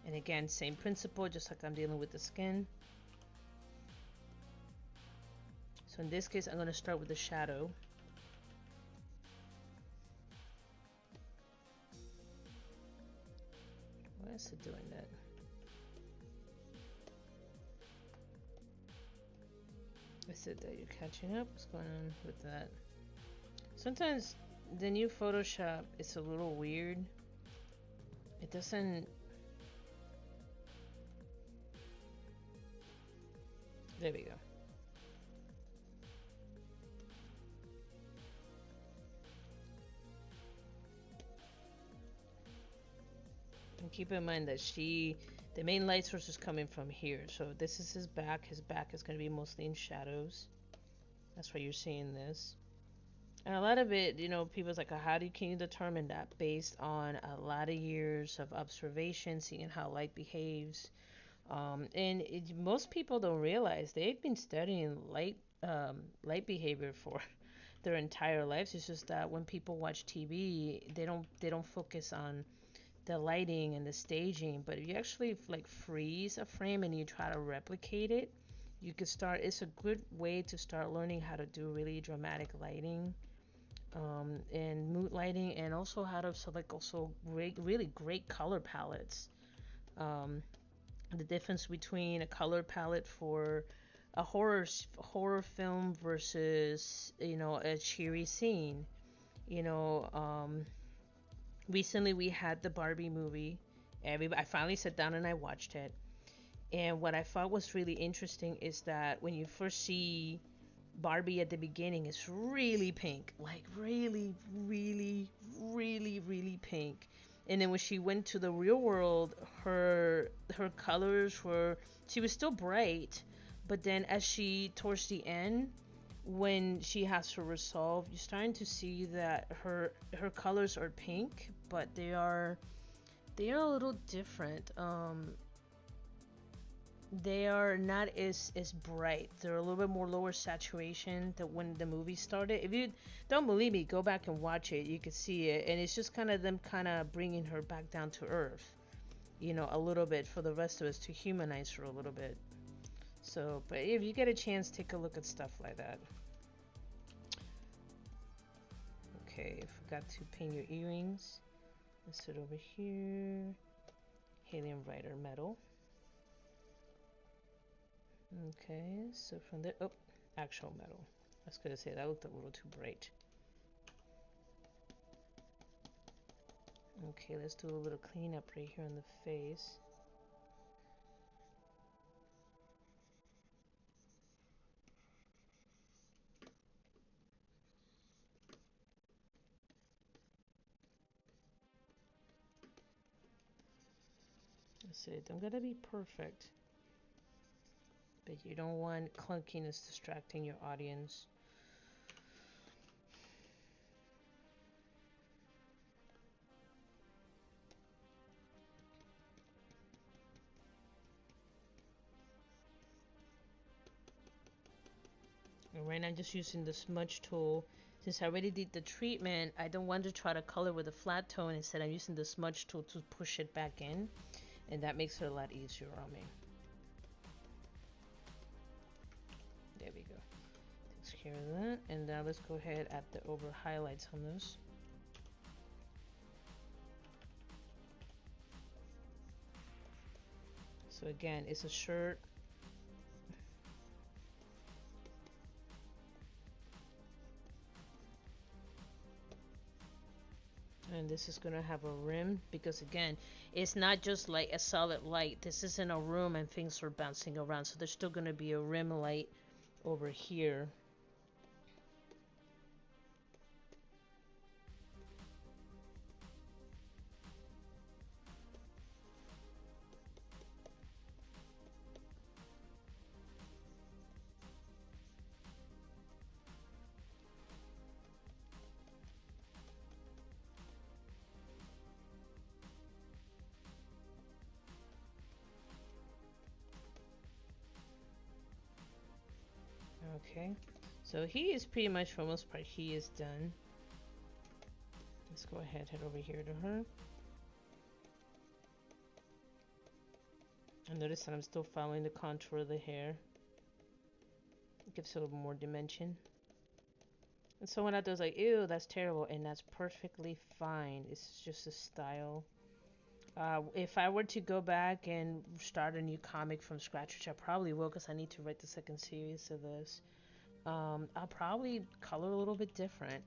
And again, same principle, just like I'm dealing with the skin. So in this case, I'm going to start with the shadow. Why is it doing that? I said that you're catching up. What's going on with that? Sometimes the new Photoshop is a little weird. It doesn't... There we go. And keep in mind that the main light source is coming from here. So this is his back. His back is going to be mostly in shadows. That's why you're seeing this. And a lot of it, you know, people's like, can you determine that? Based on a lot of years of observation, seeing how light behaves. Most people don't realize they've been studying light behavior for their entire lives. It's just that when people watch TV, they don't focus on the lighting and the staging. But if you actually like freeze a frame and you try to replicate it, you could start. It's a good way to start learning how to do really dramatic lighting, and mood lighting, and also how to select also really great color palettes. Um, the difference between a color palette for a horror film versus a cheery scene. You know, recently we had the Barbie movie. I finally sat down and I watched it. And what I thought was really interesting is that when you first see Barbie at the beginning, it's really pink, like really, really, really, really pink. And then when she went to the real world, her colors were she was still bright, but then as she towards the end, when she has to resolve, you're starting to see that her colors are pink, but they are a little different. They are not as bright. They're a little bit more lower saturation than when the movie started. If you don't believe me, go back and watch it. You can see it, and it's just kind of them kind of bringing her back down to earth, a little bit for the rest of us to humanize her a little bit. So, but if you get a chance, take a look at stuff like that. Okay, forgot to paint your earrings. Let's sit over here. Hellion Rider metal. Okay, so from there, oh, actual metal. I was gonna say that looked a little too bright. Okay, let's do a little cleanup right here on the face. That's it. I'm gonna be perfect, but you don't want clunkiness distracting your audience. Right now I'm just using the smudge tool. Since I already did the treatment, I don't want to try to color with a flat tone. Instead, I'm using the smudge tool to push it back in, and that makes it a lot easier on me. There we go. Takes care of that. And now let's go ahead add the over highlights on this. So again, it's a shirt. And this is gonna have a rim because again, it's not just like a solid light. This isn't a room and things are bouncing around. So there's still gonna be a rim light over here. Okay, so he is pretty much for the most part he is done. Let's go ahead, head over here to her. And notice that I'm still following the contour of the hair. It gives it a little more dimension. And someone out there's like, ew, that's terrible, and that's perfectly fine. It's just a style. If I were to go back and start a new comic from scratch, which I probably will because I need to write the second series of this, I'll probably color a little bit different.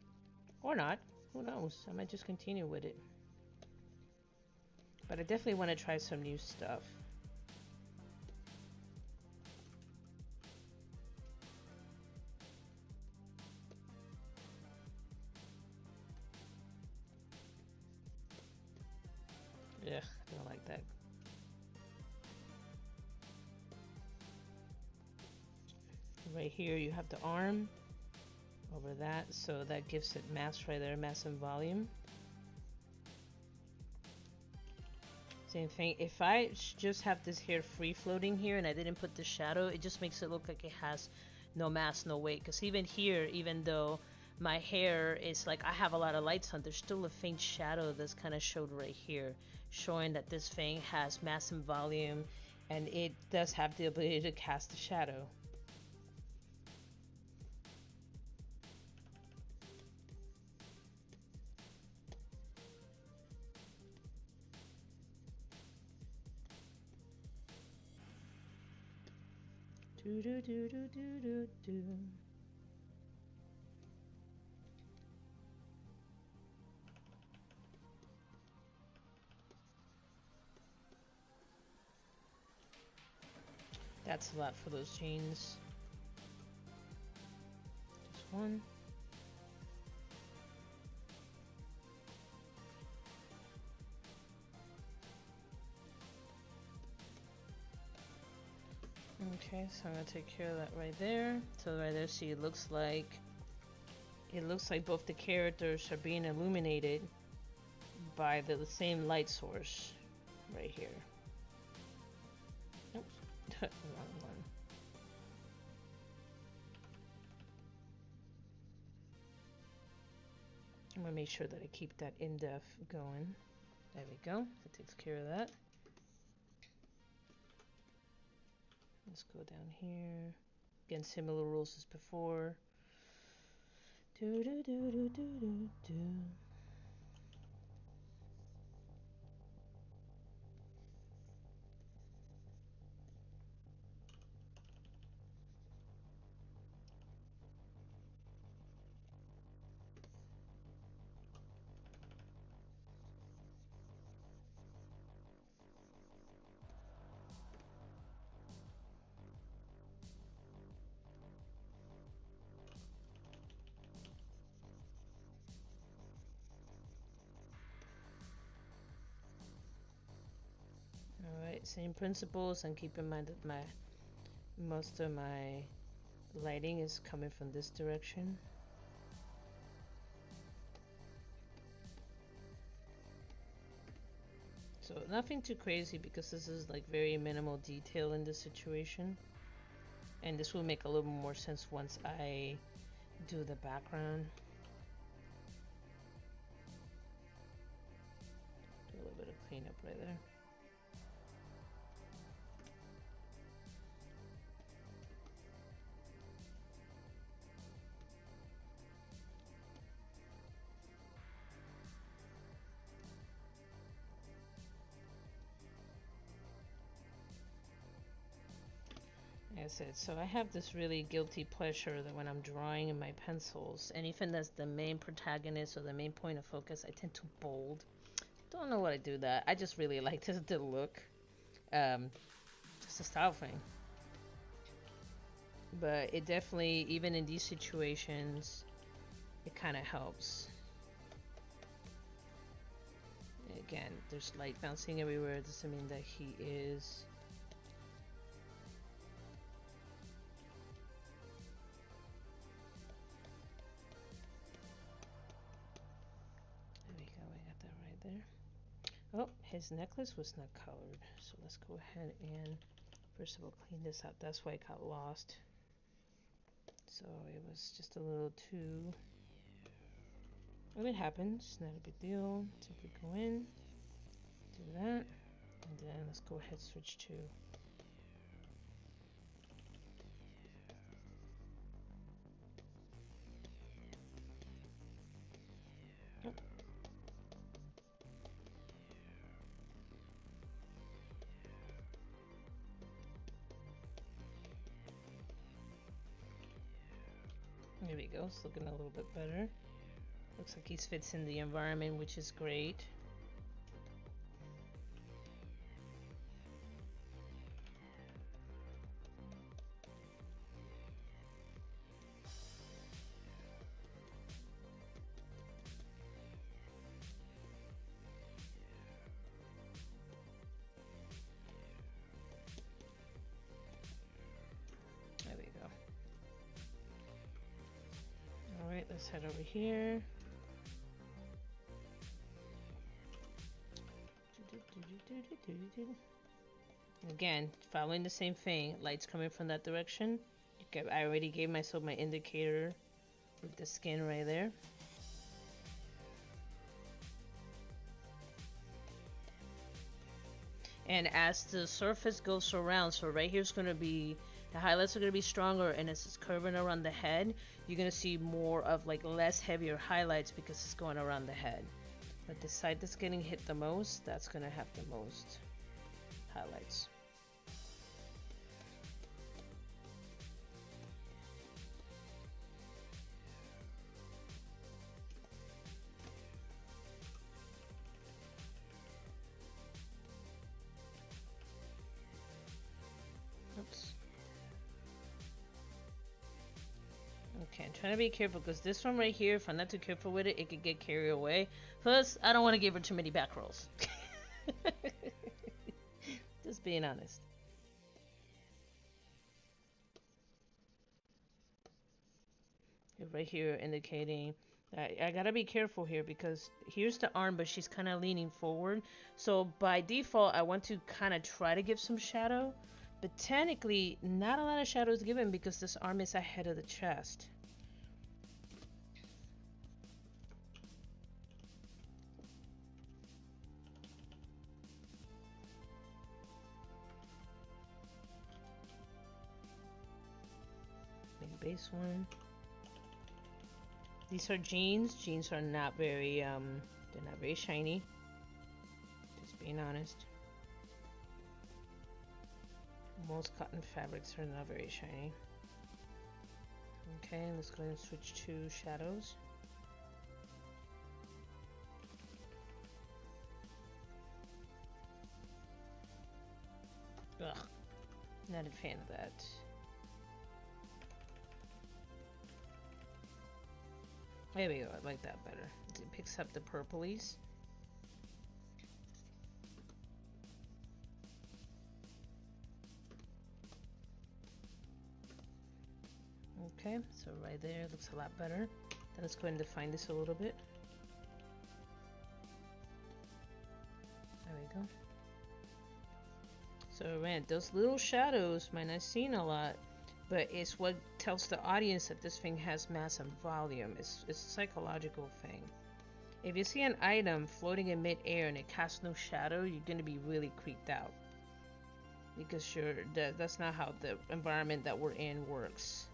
Or not. Who knows? I might just continue with it. But I definitely want to try some new stuff. Ugh, I don't like that. Right here you have the arm over that, so that gives it mass right there, mass and volume. Same thing, if I just have this hair free floating here and I didn't put the shadow, it just makes it look like it has no mass, no weight. Because even here, even though my hair is like I have a lot of lights on. There's still a faint shadow that's kind of showed right here, showing that this thing has mass and volume, and it does have the ability to cast a shadow. Do do do do do do do. That's a lot for those jeans. Just one. Okay, so I'm gonna take care of that right there. So right there, see, it looks like both the characters are being illuminated by the same light source right here. Oops, wrong one. I'm gonna make sure that I keep that in-def going. There we go. That takes care of that. Let's go down here. Again, similar rules as before. Do do do do do do do. Alright, same principles, and keep in mind that most of my lighting is coming from this direction. So nothing too crazy because this is like very minimal detail in this situation. And this will make a little more sense once I do the background. Do a little bit of cleanup right there. Like I said, so I have this really guilty pleasure that when I'm drawing in my pencils, anything that's the main protagonist or the main point of focus, I tend to bold. Don't know why I do that. I just really like the look. Just a style thing. But it definitely, even in these situations, it kind of helps. Again, there's light bouncing everywhere. Doesn't mean that he is. There we go, I got that right there. Oh, his necklace was not colored. So let's go ahead and first of all clean this up. That's why it got lost. So it was just a little too. Well, it happens, not a big deal. Simply go in, do that, and then let's go ahead and switch to there we go, it's looking a little bit better. Looks like he fits in the environment, which is great. There we go. Alright, let's head over here. Again, following the same thing, lights coming from that direction. I already gave myself my indicator with the skin right there. And as the surface goes around, so right here is going to be, the highlights are going to be stronger, and as it's curving around the head, you're going to see more of like less heavier highlights because it's going around the head. But the side that's getting hit the most, that's going to have the most highlights. Oops. Okay, I'm trying to be careful because this one right here, if I'm not too careful with it, it could get carried away. Plus, I don't want to give her too many back rolls. Just being honest. Right here indicating that I gotta be careful here because here's the arm, but she's kind of leaning forward. So by default, I want to kind of try to give some shadow. But technically, not a lot of shadow is given because this arm is ahead of the chest. Big base one. These are jeans. Jeans are not very, they're not very shiny. Just being honest. Most cotton fabrics are not very shiny. Okay, let's go ahead and switch to shadows. Ugh, not a fan of that. There we go, I like that better. It picks up the purplies. Okay, so right there looks a lot better. Then let's go ahead and define this a little bit. There we go. So man, those little shadows might not seem a lot, but it's what tells the audience that this thing has mass and volume. It's a psychological thing. If you see an item floating in mid-air and it casts no shadow, you're gonna be really creeped out. Because that's not how the environment that we're in works.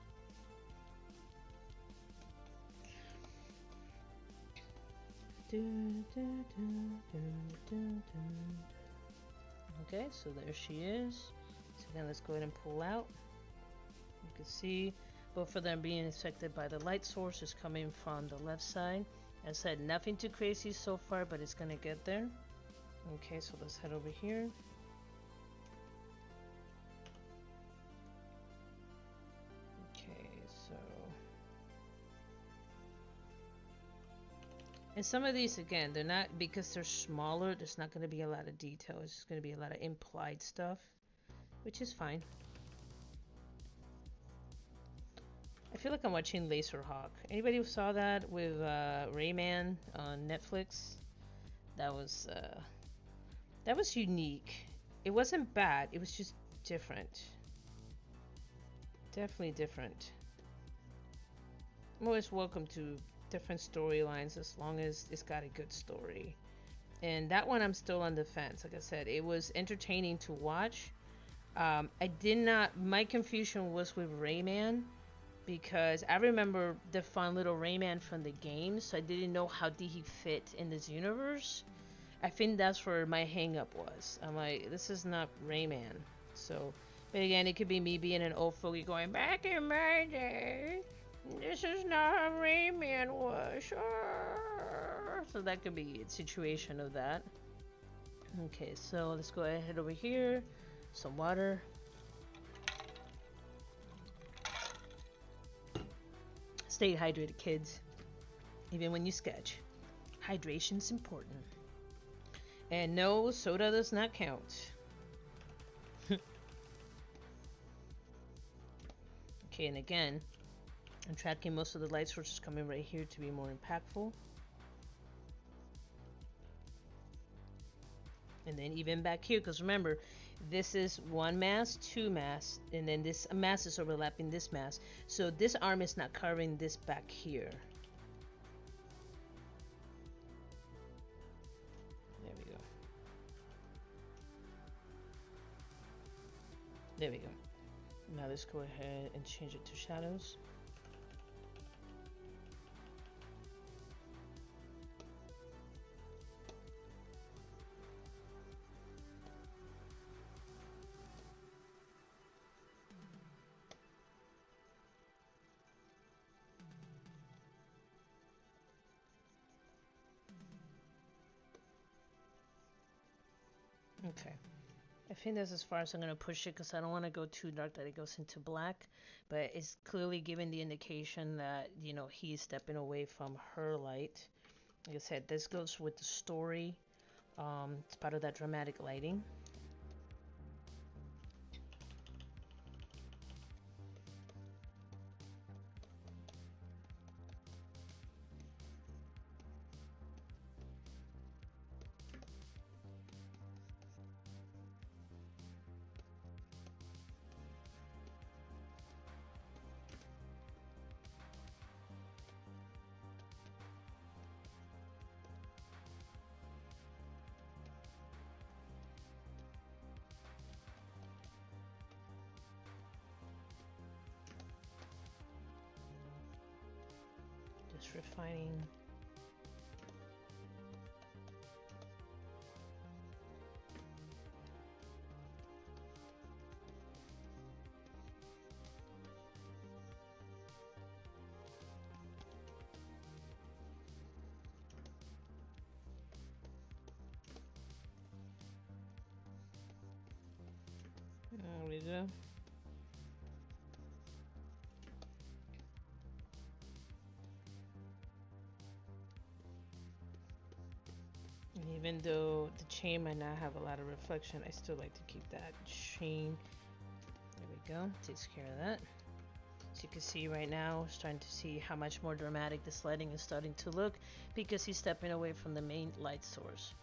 Okay, so there she is. So then let's go ahead and pull out. You can see both of them being affected by the light source is coming from the left side. As I said, nothing too crazy so far, but it's gonna get there. Okay, so let's head over here. Okay, so and some of these, again, they're not, because they're smaller, there's not going to be a lot of detail. It's just going to be a lot of implied stuff, which is fine. I feel like I'm watching Laserhawk. Anybody who saw that with Rayman on Netflix? That was unique. It wasn't bad. It was just different. Definitely different. I'm always welcome to different storylines as long as it's got a good story. And that one I'm still on the fence. Like I said, it was entertaining to watch. My confusion was with Rayman, because I remember the fun little Rayman from the game, so I didn't know how did he fit in this universe. I think that's where my hang up was. I'm like, this is not Rayman. So, but again, it could be me being an old fogey going, back in my day, this is not how Rayman was. So that could be a situation of that. Okay, so let's go ahead over here. Some water. Stay hydrated, kids. Even when you sketch. Hydration's important. And no, soda does not count. Okay, and again, I'm tracking most of the light sources coming right here to be more impactful. And then even back here, because remember, this is one mass, two mass, and then this mass is overlapping this mass. So this arm is not covering this back here. There we go. There we go. Now let's go ahead and change it to shadows. Okay. I think that's as far as I'm going to push it because I don't want to go too dark that it goes into black. But it's clearly giving the indication that, you know, he's stepping away from her light. Like I said, this goes with the story. It's part of that dramatic lighting. Just refining. There we go. And even though the chain might not have a lot of reflection, I still like to keep that chain. There we go. Takes care of that. So you can see right now, starting to see how much more dramatic this lighting is starting to look because he's stepping away from the main light source.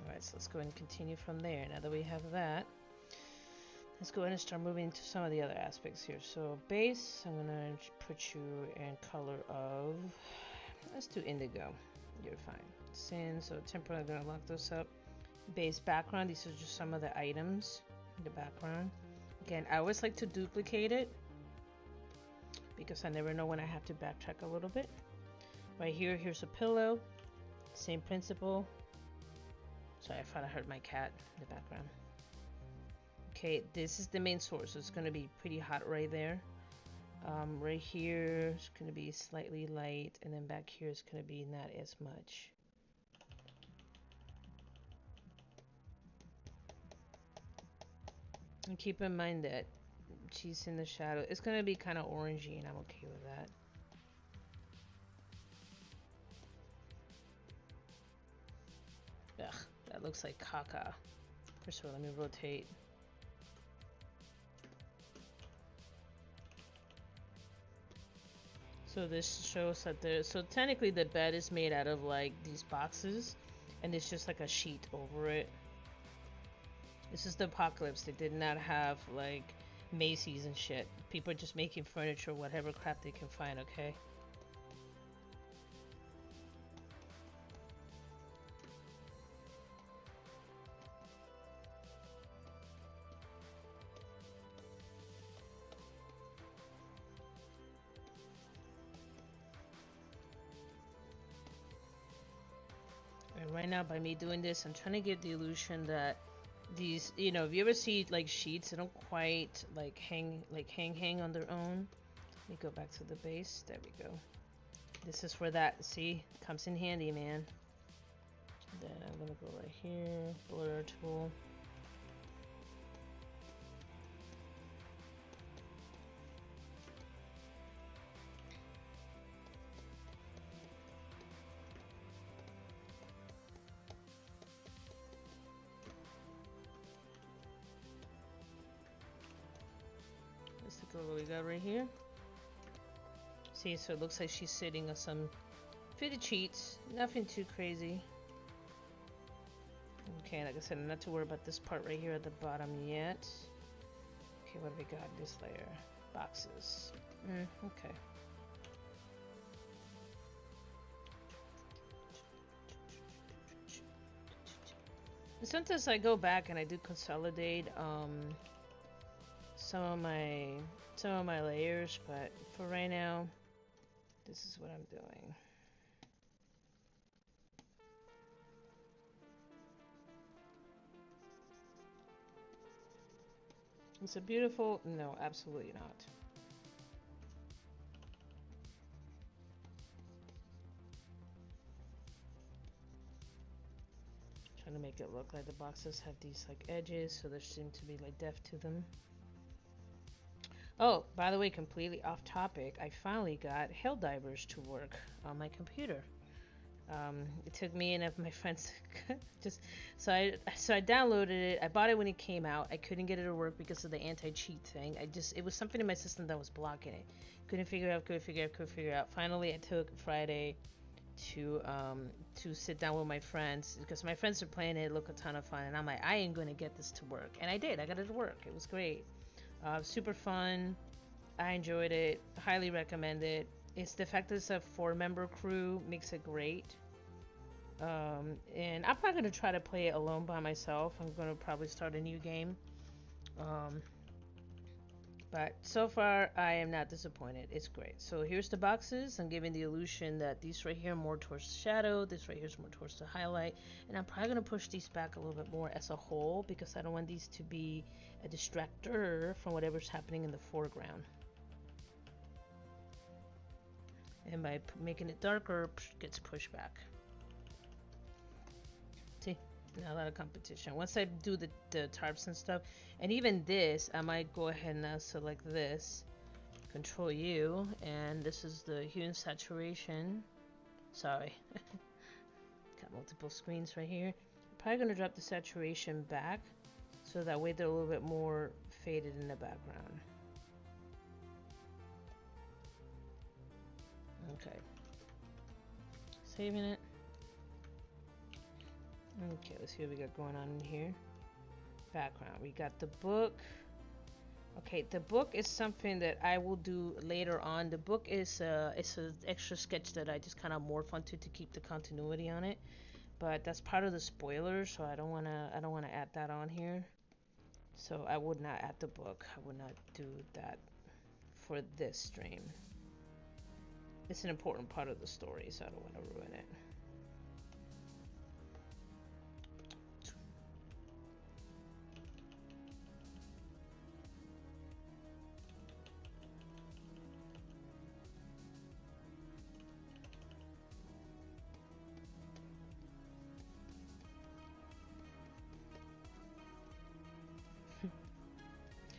Alright, so let's go ahead and continue from there. Now that we have that, let's go ahead and start moving to some of the other aspects here. So base, I'm gonna put you in color of, let's do indigo. You're fine. Sin, so temporarily gonna lock those up. Base background, these are just some of the items in the background. Again, I always like to duplicate it because I never know when I have to backtrack a little bit. Right here, here's a pillow. Same principle. Sorry, I thought I heard my cat in the background. Okay, this is the main source, so it's going to be pretty hot right there. Right here is going to be slightly light, and then back here is going to be not as much. And keep in mind that she's in the shadow. It's going to be kind of orangey, and I'm okay with that. Ugh, that looks like caca. First of all, let me rotate. So this shows that so technically the bed is made out of like these boxes, and it's just like a sheet over it. This is the apocalypse. They did not have like Macy's and shit. People are just making furniture, whatever crap they can find, okay? And right now, by me doing this, I'm trying to give the illusion that these, you know, if you ever see like sheets, they don't quite like hang on their own. Let me go back to the base. There we go. This is where that, see, comes in handy, man. Then I'm gonna go right here, blur tool. Let's take a look what we got right here. See, so it looks like she's sitting on some fitted sheets, nothing too crazy. Okay, like I said, not to worry about this part right here at the bottom yet. Okay, what do we got? This layer. Boxes. Okay. And sometimes I go back and I do consolidate some of my layers, but for right now, this is what I'm doing. Is it beautiful? No, absolutely not. Trying to make it look like the boxes have these like edges, so there seem to be like depth to them. Oh, by the way, completely off topic, I finally got Helldivers to work on my computer. It took me and my friends just so I downloaded it. I bought it when it came out. I couldn't get it to work because of the anti-cheat thing. It was something in my system that was blocking it. Couldn't figure it out. Finally, I took Friday to sit down with my friends because my friends are playing it. It looked a ton of fun, and I'm like, I ain't gonna get this to work, and I did. I got it to work. It was great. Super fun. I enjoyed it. Highly recommend it. It's the fact that it's a 4-member crew makes it great. And I'm not going to try to play it alone by myself. I'm going to probably start a new game. But so far, I am not disappointed. It's great. So here's the boxes. I'm giving the illusion that these right here are more towards the shadow. This right here is more towards the highlight. And I'm probably going to push these back a little bit more as a whole because I don't want these to be a distractor from whatever's happening in the foreground. And by making it darker, it gets pushed back. See, not a lot of competition. Once I do the tarps and stuff, and even this, I might go ahead and now select this, Control U, and this is the hue and saturation. Sorry, got multiple screens right here. I'm probably gonna drop the saturation back, so that way they're a little bit more faded in the background. Okay. Saving it. Okay, let's see what we got going on in here. Background. We got the book. Okay, the book is something that I will do later on. The book is it's an extra sketch that I just kind of morph onto to keep the continuity on it. But that's part of the spoiler, so I don't wanna add that on here. So I would not add the book. I would not do that for this stream. It's an important part of the story, so I don't want to ruin it.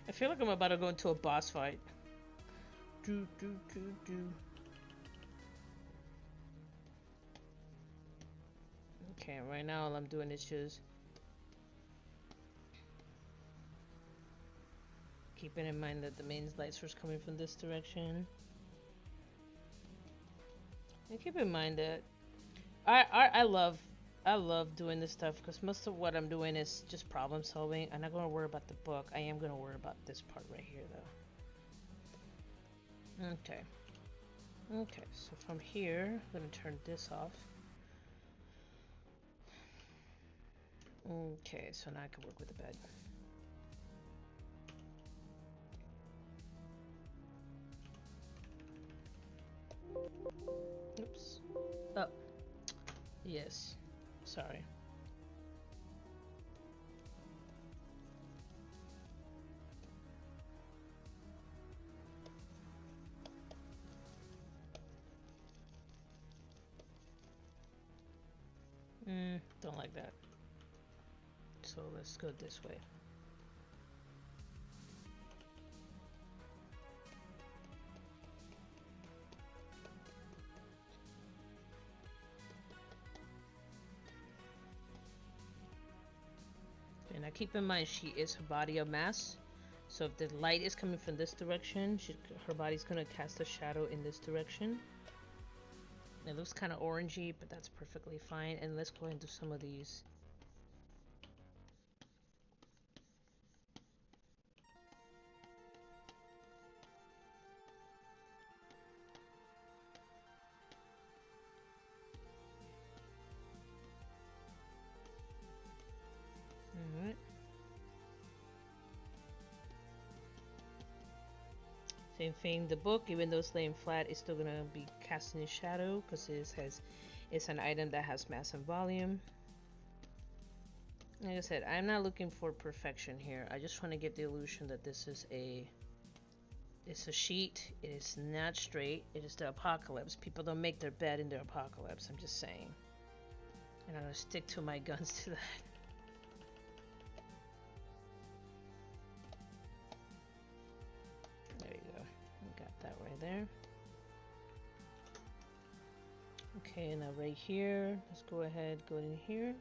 I feel like I'm about to go into a boss fight. Do. Okay, right now all I'm doing is just keeping in mind that the main light source coming from this direction. And keep in mind that I love doing this stuff because most of what I'm doing is just problem solving. I'm not going to worry about the book. I am going to worry about this part right here though. Okay, so from here, I'm going to turn this off. Okay, so now I can work with the bed. Oops. Oh. Yes. Sorry. Don't like that. So let's go this way. And now keep in mind she is her body of mass. So if the light is coming from this direction, her body's gonna cast a shadow in this direction. It looks kind of orangey, but that's perfectly fine. And let's go ahead and do some of these Same thing, the book, even though it's laying flat, it's still gonna be casting a shadow because it's an item that has mass and volume. Like I said, I'm not looking for perfection here. I just want to get the illusion that this is it's a sheet. It is not straight. It is the apocalypse. People don't make their bed in their apocalypse. I'm just saying. And I'm gonna stick to my guns to that. There you go. We got that right there. Okay, now right here, let's go ahead, go in here.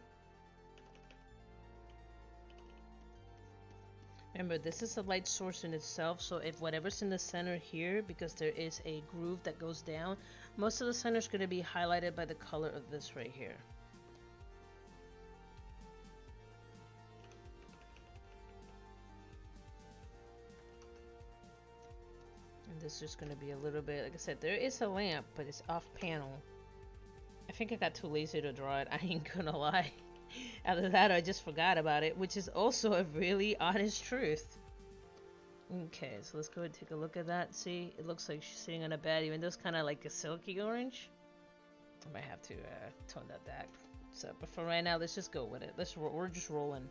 Remember, this is a light source in itself, so if whatever's in the center here, because there is a groove that goes down, most of the center is going to be highlighted by the color of this right here. And this is just going to be a little bit, like I said, there is a lamp, but it's off panel. I think I got too lazy to draw it, I ain't gonna lie. After that, I just forgot about it, which is also a really honest truth. Okay, so let's go and take a look at that. See, it looks like she's sitting on a bed, even though it's kind of like a silky orange. I might have to tone that back. So, but for right now, let's just go with it. We're just rolling.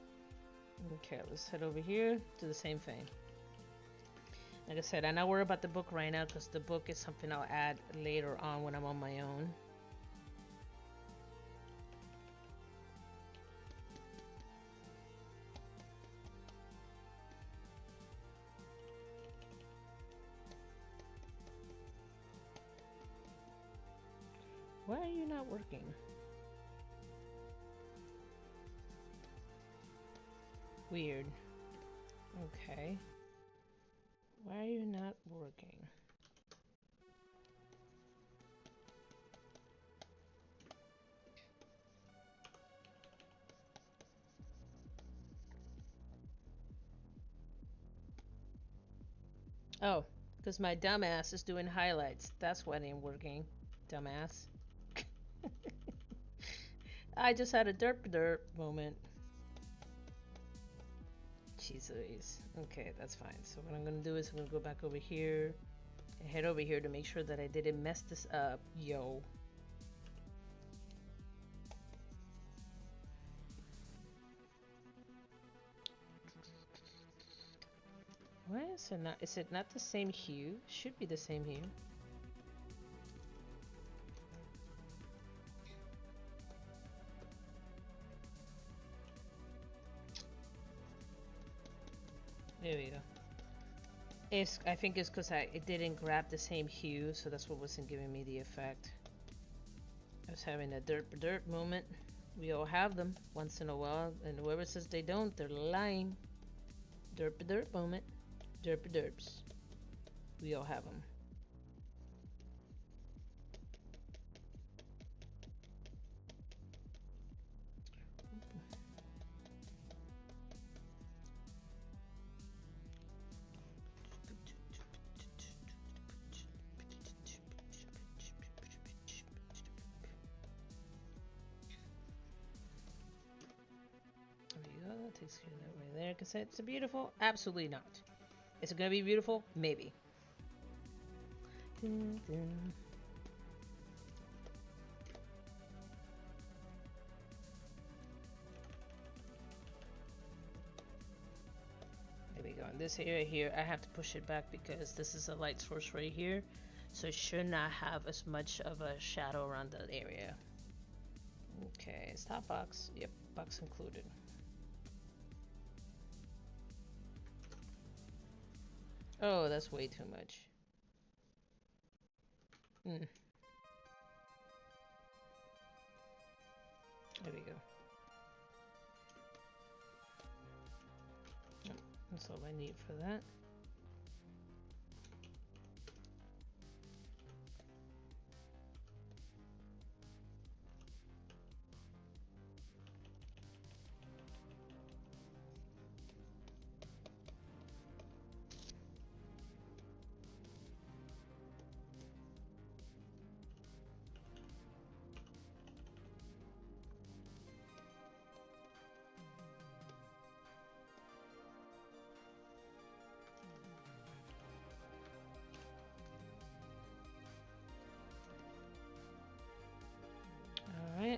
Okay, let's head over here, do the same thing. Like I said, I'm not worried about the book right now because the book is something I'll add later on when I'm on my own. Why are you not working? Weird. Okay. Why are you not working? Oh, because my dumbass is doing highlights. That's why it ain't working. Dumbass. I just had a derp moment. Jeez Louise. Okay, that's fine. So what I'm gonna do is I'm gonna go back over here and head over here to make sure that I didn't mess this up. Yo. Why is it not the same hue? Should be the same hue. There we go. I think it's because it didn't grab the same hue, so that's what wasn't giving me the effect. I was having a derp moment. We all have them once in a while, and whoever says they don't, they're lying. Derp moment. Derps. We all have them. Takes care of that right there. Because it's beautiful? Absolutely not. Is it gonna be beautiful? Maybe. Dun, dun. There we go. In this area here, I have to push it back because this is a light source right here. So it should not have as much of a shadow around that area. Okay, stop box. Yep, box included. Oh, that's way too much. There we go. Oh, that's all I need for that.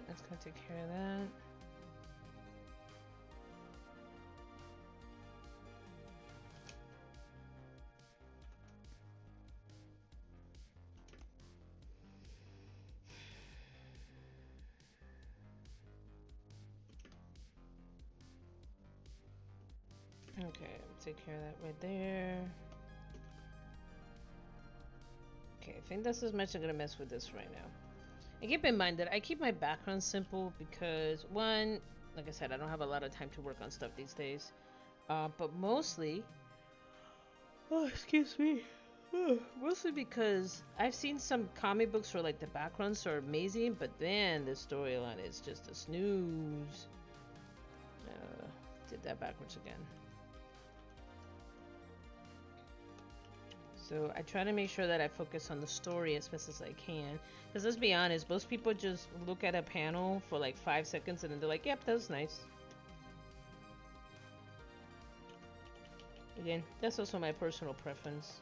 that's gonna take care of that. Okay, take care of that right there. Okay, I think that's as much I'm gonna mess with this right now. And keep in mind that I keep my background simple because, one, like I said, I don't have a lot of time to work on stuff these days. But mostly, oh, excuse me. Mostly because I've seen some comic books where like the backgrounds are amazing, but then the storyline is just a snooze. Did that backwards again. So I try to make sure that I focus on the story as best as I can. Because let's be honest, most people just look at a panel for like 5 seconds and then they're like, yep, that was nice. Again, that's also my personal preference.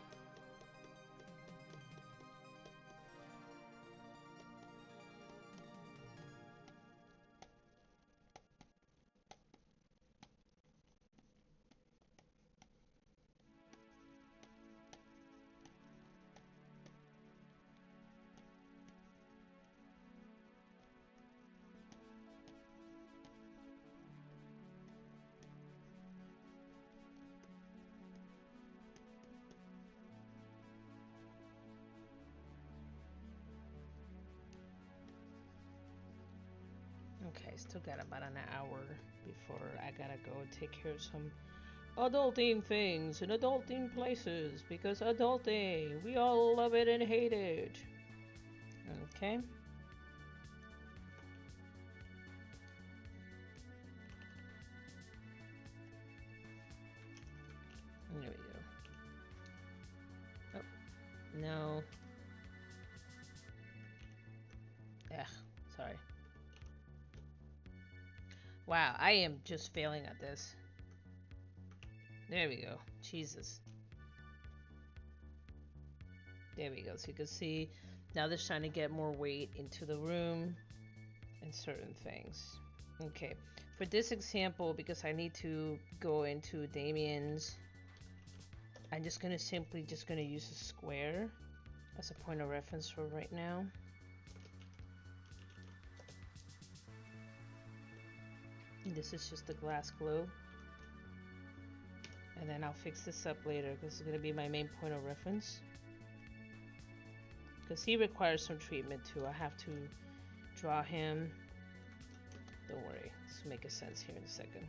Okay, still got about an hour before I gotta go take care of some adulting things in adulting places, because adulting, we all love it and hate it. Okay. There we go. Oh, no. Ugh, sorry. Wow, I am just failing at this. There we go. Jesus. There we go. So you can see now they're trying to get more weight into the room and certain things. Okay. For this example, because I need to go into Damien's, I'm just gonna simply use a square as a point of reference for right now. This is just a glass globe. And then I'll fix this up later because it's going to be my main point of reference. Because he requires some treatment too. I have to draw him. Don't worry, this will make a sense here in a second.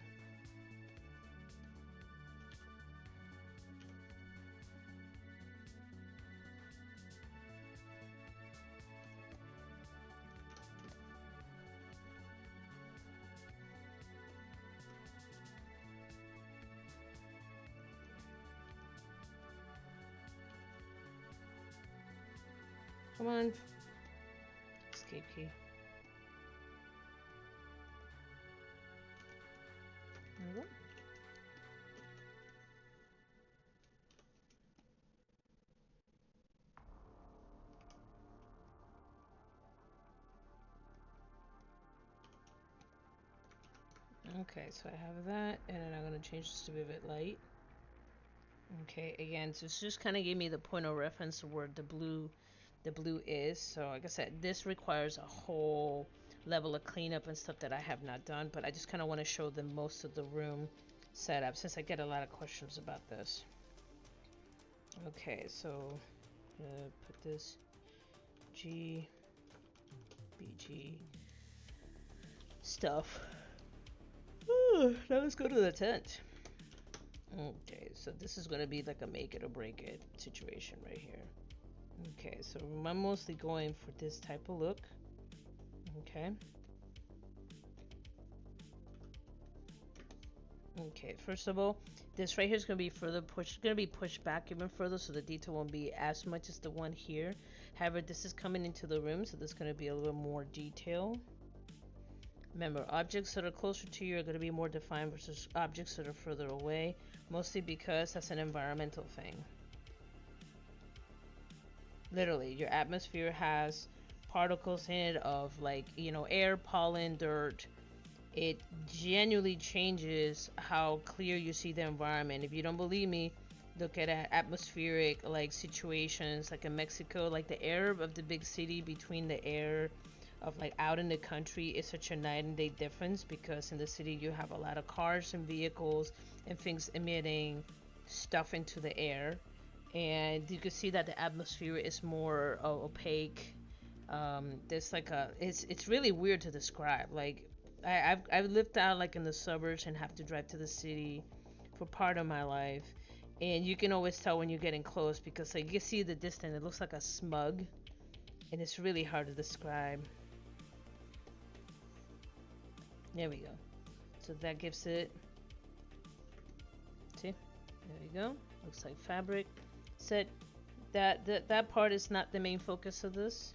Come on. Escape key. There we go. Okay, so I have that, and then I'm going to change this to be a bit light. Okay, again, so it's just kind of gave me the point of reference of where the blue is. So like I said, this requires a whole level of cleanup and stuff that I have not done, but I just kind of want to show them most of the room setup since I get a lot of questions about this. Okay, so put this BG stuff. Now let's go to the tent. Okay, so this is going to be like a make it or break it situation right here. Okay, so I'm mostly going for this type of look. Okay. Okay, first of all, this right here is going to be pushed back even further, so the detail won't be as much as the one here. However, this is coming into the room, so there's going to be a little more detail. Remember, objects that are closer to you are going to be more defined versus objects that are further away, mostly because that's an environmental thing. Literally, your atmosphere has particles in it of like, you know, air, pollen, dirt, it genuinely changes how clear you see the environment. If you don't believe me, look at atmospheric like situations like in Mexico, like the air of the big city between the air of like out in the country is such a night and day difference, because in the city you have a lot of cars and vehicles and things emitting stuff into the air, and you can see that the atmosphere is more opaque. There's like a it's really weird to describe. Like I've lived out like in the suburbs and have to drive to the city for part of my life, and you can always tell when you're getting close because like you see the distance, it looks like a smug, and it's really hard to describe. There we go. So that gives it, see, there we go. Looks like fabric. Said that part is not the main focus of this.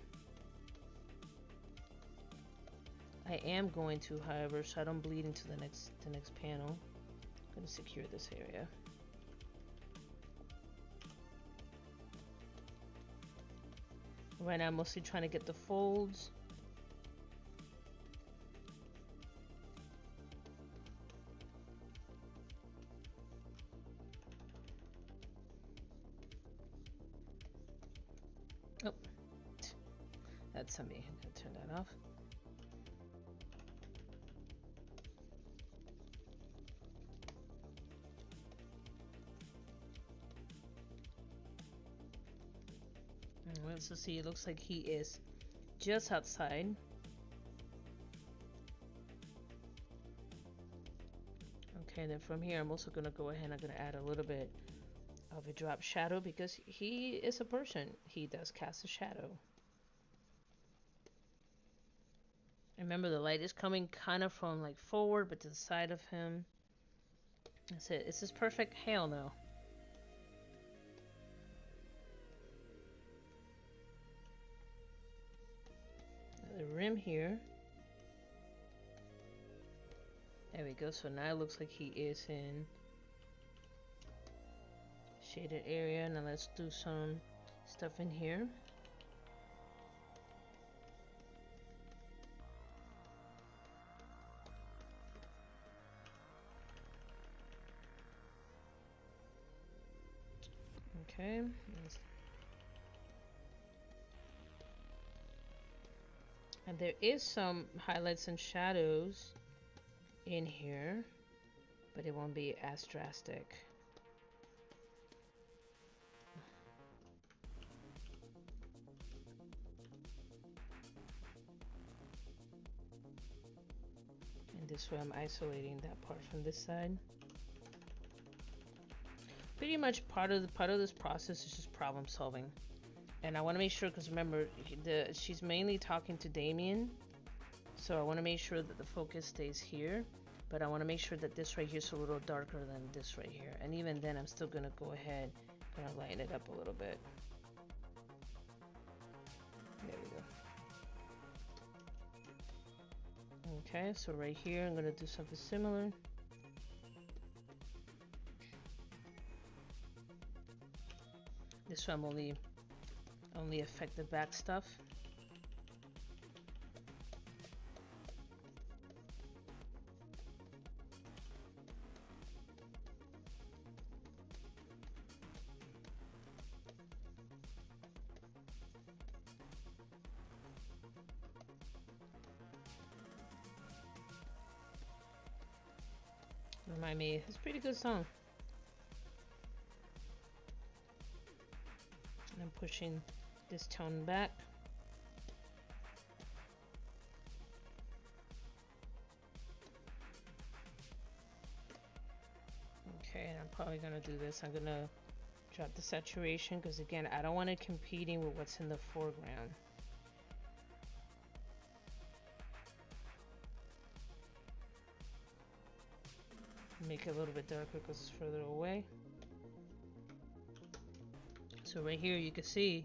I am going to, however, so I don't bleed into the next panel. I'm going to secure this area. Right now I'm mostly trying to get the folds. Oh, that's on me. I'm going to turn that off. Let's see, it looks like he is just outside. Okay, then from here I'm also gonna go ahead and I'm gonna add a little bit of a drop shadow because he is a person. He does cast a shadow. Remember, the light is coming kind of from like forward but to the side of him. That's it. Is this perfect? Hell no. The rim here. There we go. So now it looks like he is in shaded area. Now let's do some stuff in here. Okay. And there is some highlights and shadows in here, but it won't be as drastic. And this way I'm isolating that part from this side. Pretty much part of this process is just problem solving. And I want to make sure, because remember, she's mainly talking to Damien, so I want to make sure that the focus stays here, but I want to make sure that this right here is a little darker than this right here. And even then, I'm still going to go ahead and lighten it up a little bit. There we go. Okay, so right here, I'm going to do something similar. This one only affect the back stuff. Remind me, it's a pretty good song. And I'm pushing this tone back. Okay, and I'm probably gonna do this. I'm gonna drop the saturation because again, I don't want it competing with what's in the foreground. Make it a little bit darker because it's further away. So right here you can see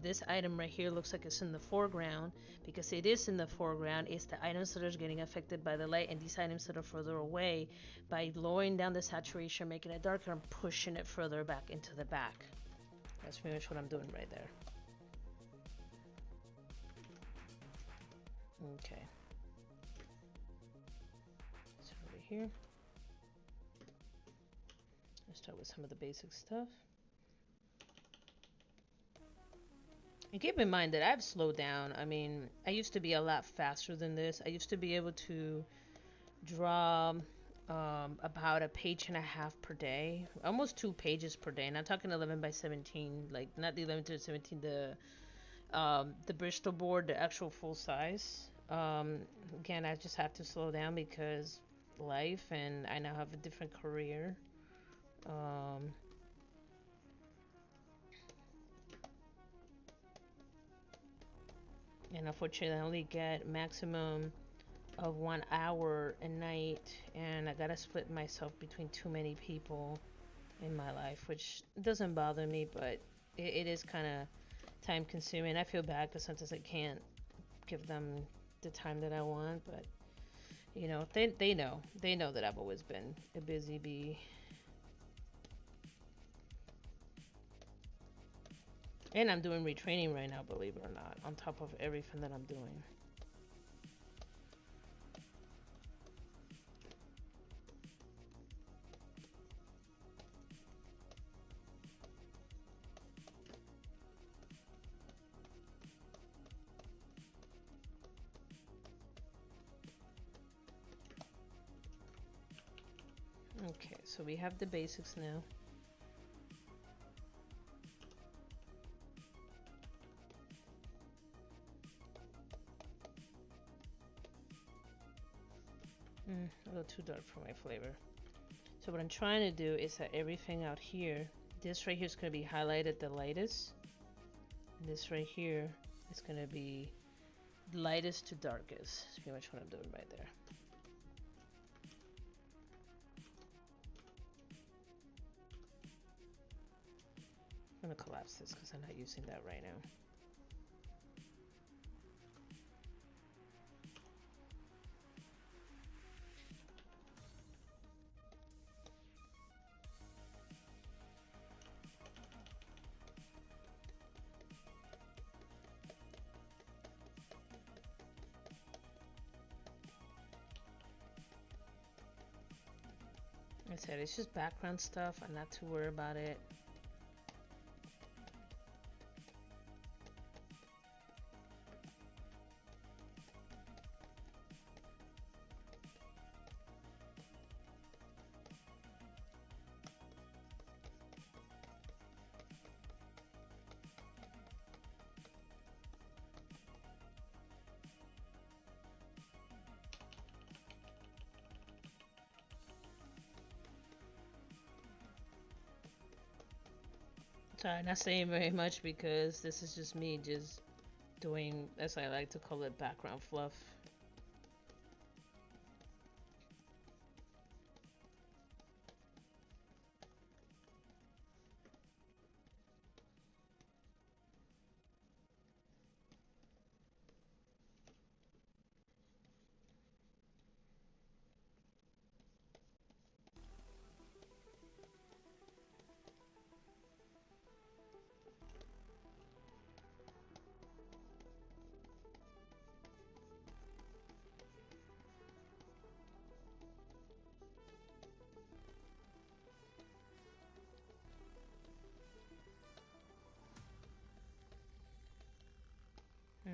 this item right here looks like it's in the foreground. Because it is in the foreground, it's the items that are getting affected by the light, and these items that are further away, by lowering down the saturation, making it darker, and pushing it further back into the back. That's pretty much what I'm doing right there. Okay. So over here. Let's start with some of the basic stuff. And keep in mind that I've slowed down. I mean, I used to be a lot faster than this. I used to be able to draw about a page and a half per day, almost 2 pages per day. And I'm talking 11 by 17, like not the 11 to 17, the Bristol board, the actual full size. Again, I just have to slow down because life, and I now have a different career. And unfortunately, I only get maximum of 1 hour a night, and I gotta split myself between too many people in my life, which doesn't bother me, but it is kind of time consuming. I feel bad because sometimes I can't give them the time that I want, but you know, they know that I've always been a busy bee. And I'm doing retraining right now, believe it or not, on top of everything that I'm doing. Okay, so we have the basics now. A little too dark for my flavor. So what I'm trying to do is that everything out here, this right here is going to be highlighted the lightest. This right here is going to be lightest to darkest. That's pretty much what I'm doing right there. I'm going to collapse this because I'm not using that right now. Like I said, it's just background stuff. I'm not too worried about it. Sorry, not saying very much because this is just me just doing, as I like to call it, background fluff.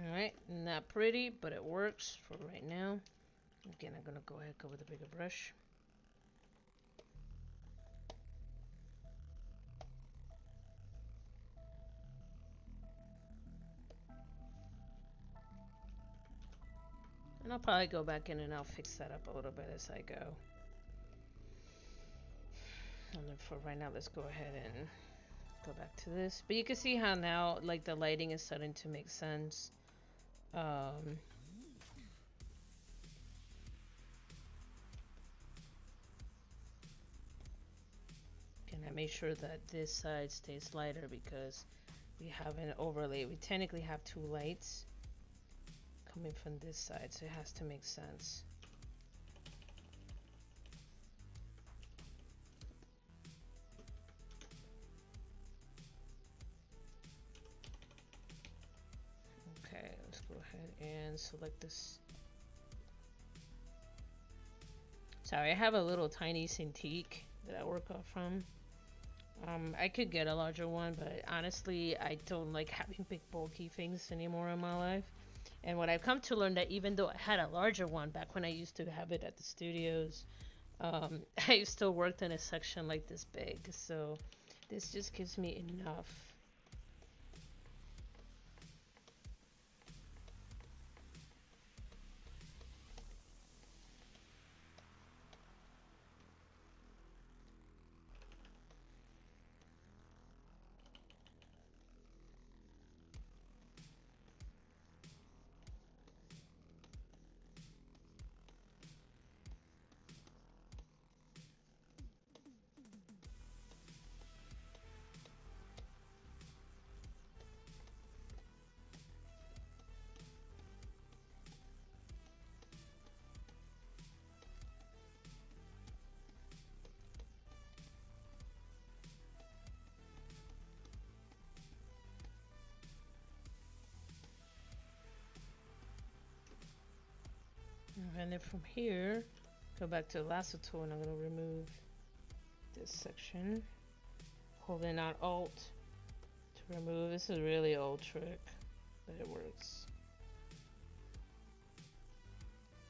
Alright, not pretty, but it works for right now. Again, I'm gonna go ahead and go with a bigger brush. And I'll probably go back in and I'll fix that up a little bit as I go. And then for right now, let's go ahead and go back to this. But you can see how now, like, the lighting is starting to make sense. And I make sure that this side stays lighter because we have an overlay. We technically have two lights coming from this side, so it has to make sense. Okay, let's go ahead and select this. Sorry, I have a little tiny Cintiq that I work off from. I could get a larger one, but honestly, I don't like having big bulky things anymore in my life. And what I've come to learn that even though I had a larger one back when I used to have it at the studios, I still worked in a section like this big, so this just gives me enough. And then from here, go back to the lasso tool, and I'm going to remove this section. Holding out Alt to remove. This is a really old trick, but it works.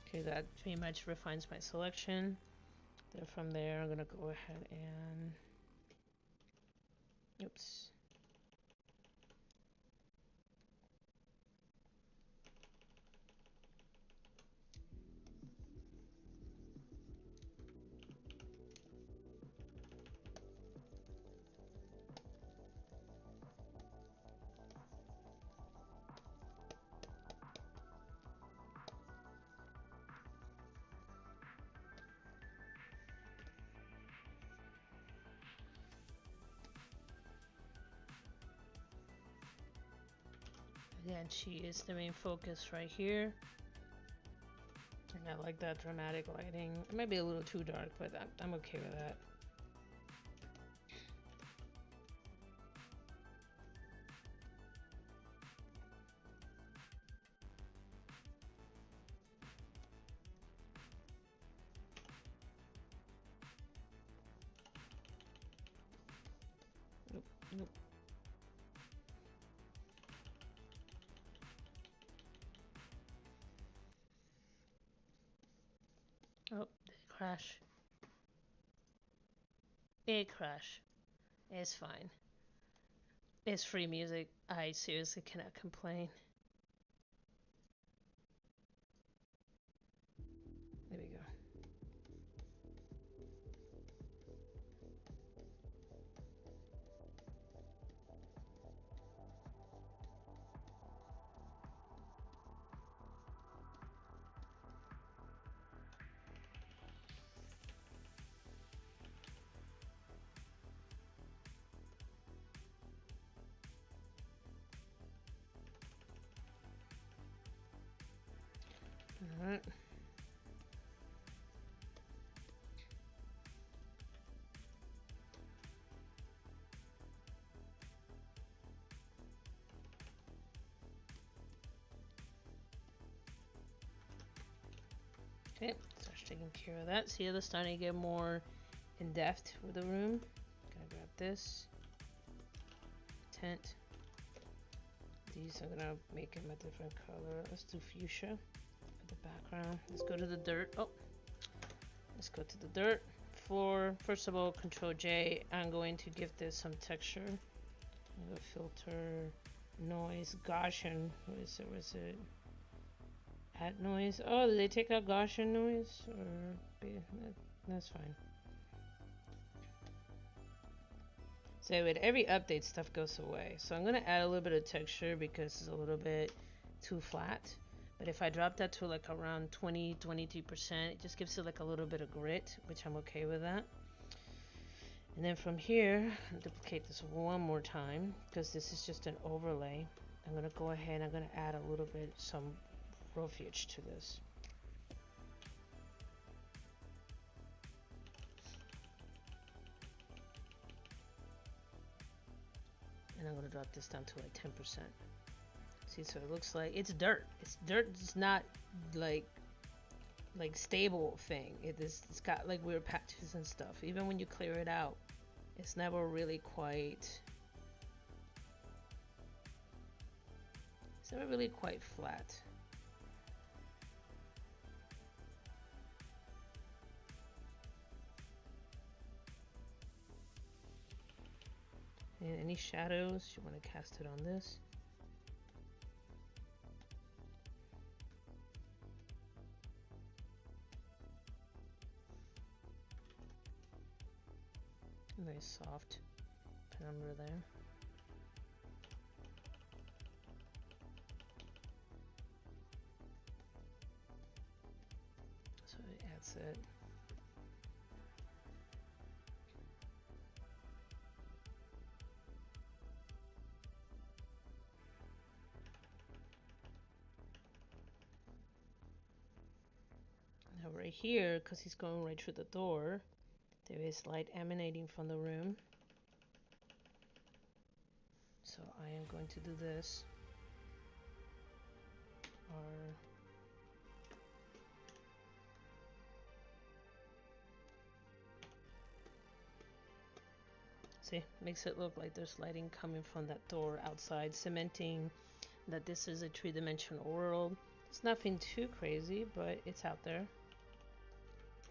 Okay, that pretty much refines my selection. Then from there, I'm going to go ahead and... Oops. Again, she is the main focus right here. And I like that dramatic lighting. It might be a little too dark, but I'm okay with that. Nope, nope. Oh, did it crash? It crashed. It's fine. It's free music. I seriously cannot complain. There we go. Alright. Okay, so I'm taking care of that. See how they're starting to get more in depth with the room. Gonna grab this tent. These I'm gonna make them a different color. Let's do fuchsia for the background. Let's go to the dirt. Oh, let's go to the dirt floor. First of all, Control J. I'm going to give this some texture. I'm gonna filter noise Gaussian. What is it? Was it? Add noise. Oh, did they take out Gaussian noise? Or that's fine. So with every update, stuff goes away. So I'm gonna add a little bit of texture because it's a little bit too flat. But if I drop that to like around 20-23%, it just gives it like a little bit of grit, which I'm okay with that. And then from here, I'll duplicate this one more time because this is just an overlay. I'm gonna go ahead and I'm gonna add a little bit some roughage to this. And I'm gonna drop this down to like 10%. See, so it looks like it's dirt. It's dirt. It's not like stable thing. It's got like weird patches and stuff. Even when you clear it out, it's never really quite. It's never really quite flat. And any shadows, you want to cast it on this. Nice soft penumbra there. So it adds it. Now right here, because he's going right through the door, there is light emanating from the room. So I am going to do this. See, makes it look like there's lighting coming from that door outside, cementing that this is a three-dimensional world. It's nothing too crazy, but it's out there.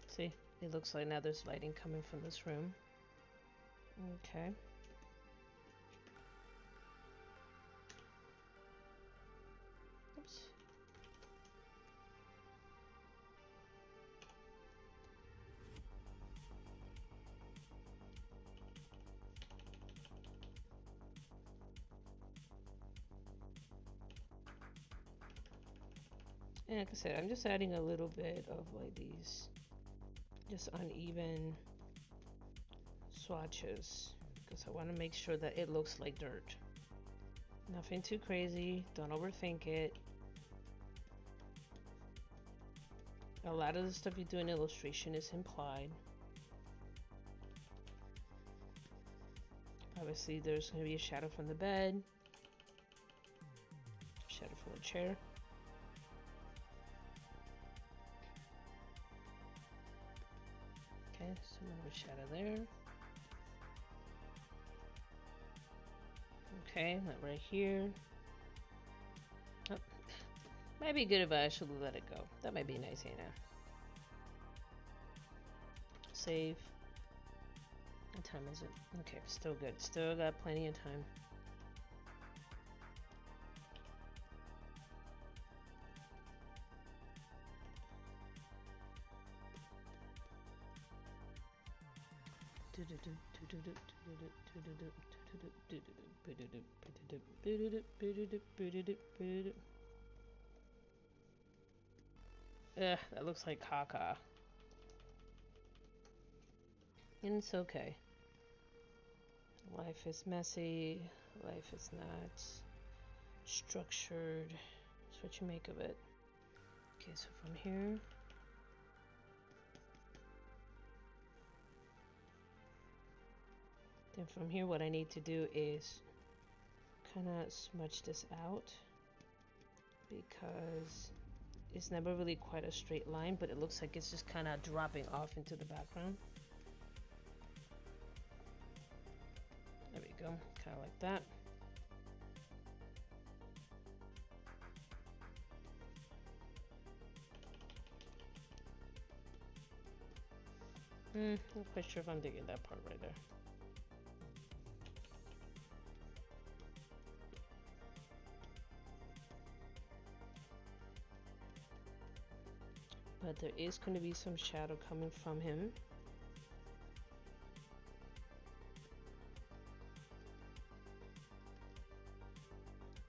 See, it looks like now there's lighting coming from this room. Okay. Oops. And like I said, I'm just adding a little bit of like these just uneven swatches because I want to make sure that it looks like dirt. Nothing too crazy, don't overthink it. A lot of the stuff you do in illustration is implied. Obviously there's going to be a shadow from the bed, shadow from the chair. Okay, so another shadow there. Okay, that right here. Oh, might be good if I actually let it go. That might be nice, you know. Save. What time is it? Okay, still good. Still got plenty of time. That looks like caca. And it's okay. Life is messy. Life is not structured. That's what you make of it. Okay, so from here. Then from here, what I need to do is kind of smudge this out because it's never really quite a straight line, but it looks like it's just kind of dropping off into the background. There we go, kind of like that. Not quite sure if I'm digging that part right there. But there is going to be some shadow coming from him.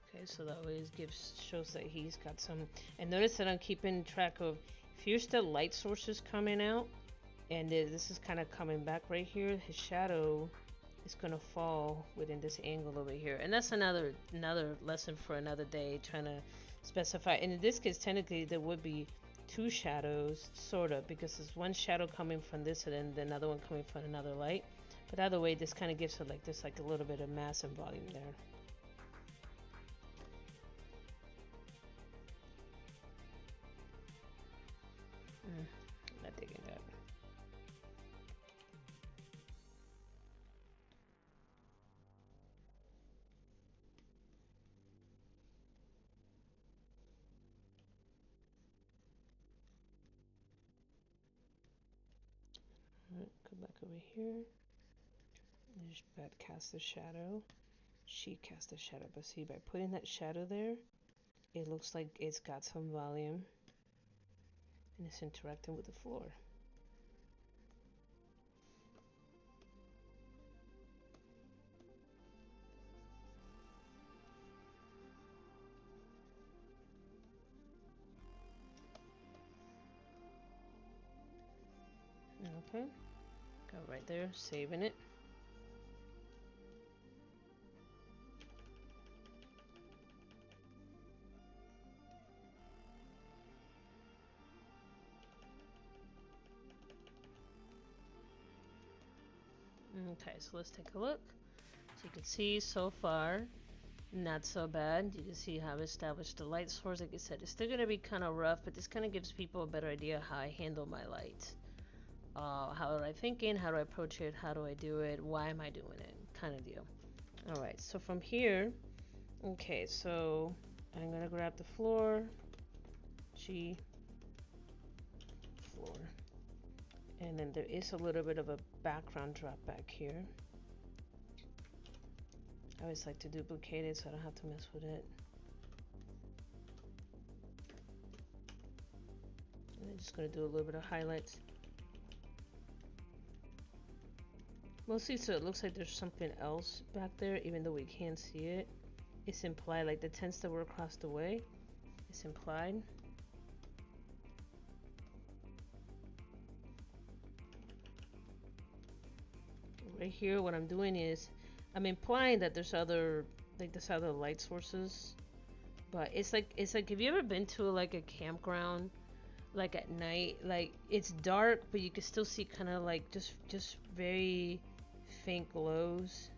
Okay, so that always shows that he's got some. And notice that I'm keeping track of if here's the light sources coming out, and this is kind of coming back right here. His shadow is going to fall within this angle over here, and that's another lesson for another day, trying to specify. And in this case, technically, there would be two shadows, sort of, because there's one shadow coming from this and then another one coming from another light. But either way, this kind of gives it like this, like a little bit of mass and volume there. I'm not digging that. Alright, go back over here. Just cast the shadow. She cast the shadow, but see, by putting that shadow there, it looks like it's got some volume and it's interacting with the floor. Okay, go right there, saving it. Okay, so let's take a look. So you can see so far, not so bad. You can see how I established the light source. Like I said, it's still going to be kind of rough, but this kind of gives people a better idea how I handle my light. How do I think in, how do I approach it, how do I do it, why am I doing it, kind of deal. Alright, so from here, okay, so I'm going to grab the floor, G, floor. And then there is a little bit of a background drop back here. I always like to duplicate it so I don't have to mess with it. And I'm just going to do a little bit of highlights. Mostly so it looks like there's something else back there, even though we can't see it. It's implied, like the tents that were across the way. It's implied. Right here, what I'm doing is I'm implying that there's other light sources, but it's like have you ever been to like a campground, like at night, like it's dark but you can still see kind of like just very faint glows.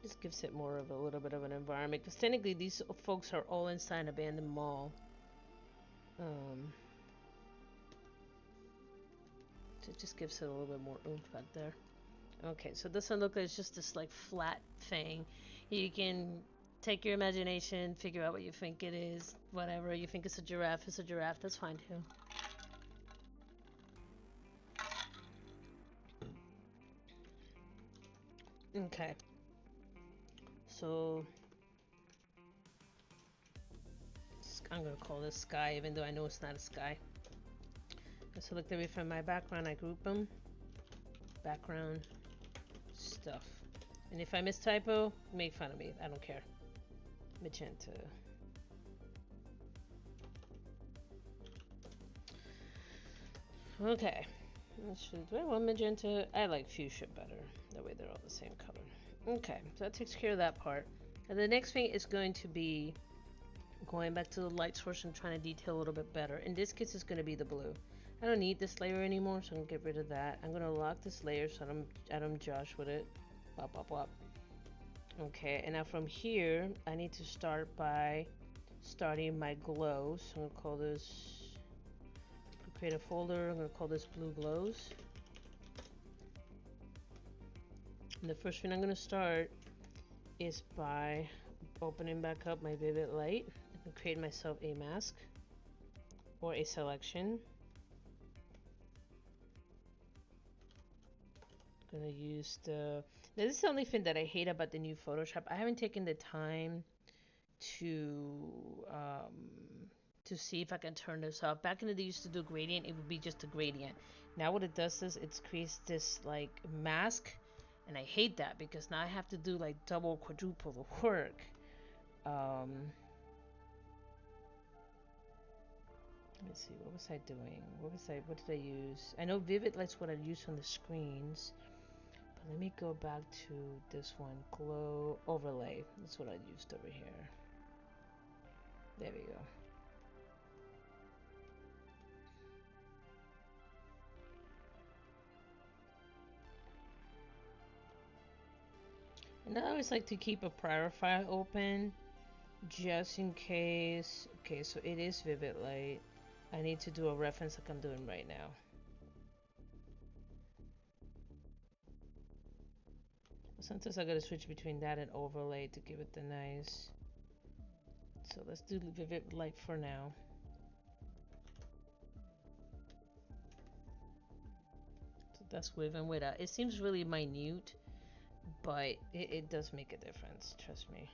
Just gives it more of a little bit of an environment, because technically these folks are all inside an abandoned mall. So it just gives it a little bit more oomph back there. Okay, so this one looks like it's just this like flat thing. You can take your imagination, figure out what you think it is, whatever. You think it's a giraffe, that's fine too. Okay. So I'm gonna call this sky, even though I know it's not a sky. I select every from my background, I group them. Background stuff. And if I mistypo, make fun of me. I don't care. Magenta. Okay. Do I want magenta? I like fuchsia better. That way they're all the same color. Okay, so that takes care of that part. And the next thing is going to be going back to the light source and trying to detail a little bit better. In this case, it's going to be the blue. I don't need this layer anymore, so I'm going to get rid of that. I'm going to lock this layer so I don't josh with it. Bop, bop, bop. Okay, and now from here, I need to start by starting my glows. So I'm going to call this, create a folder, I'm going to call this blue glows. And the first thing I'm going to start is by opening back up my vivid light and create myself a mask or a selection. I'm gonna use the, now this is the only thing that I hate about the new Photoshop. I haven't taken the time to see if I can turn this off. Back in the day, I used to do gradient, it would be just a gradient. Now what it does is it creates this like mask, and I hate that because now I have to do like double, quadruple the work. Let me see, what was I doing? What did I use? I know Vivid Light's what I use on the screens. But let me go back to this one, Glow Overlay. That's what I used over here. There we go. I always like to keep a prior file open just in case. Okay, so it is vivid light. I need to do a reference like I'm doing right now. Sometimes I gotta switch between that and overlay to give it the nice. So let's do vivid light for now. So that's with and without. It seems really minute, but it does make a difference, trust me.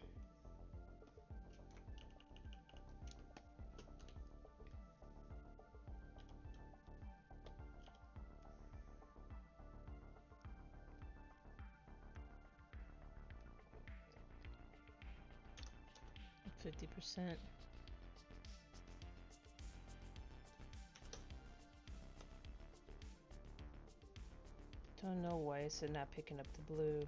%. Don't know why it's not picking up the blue.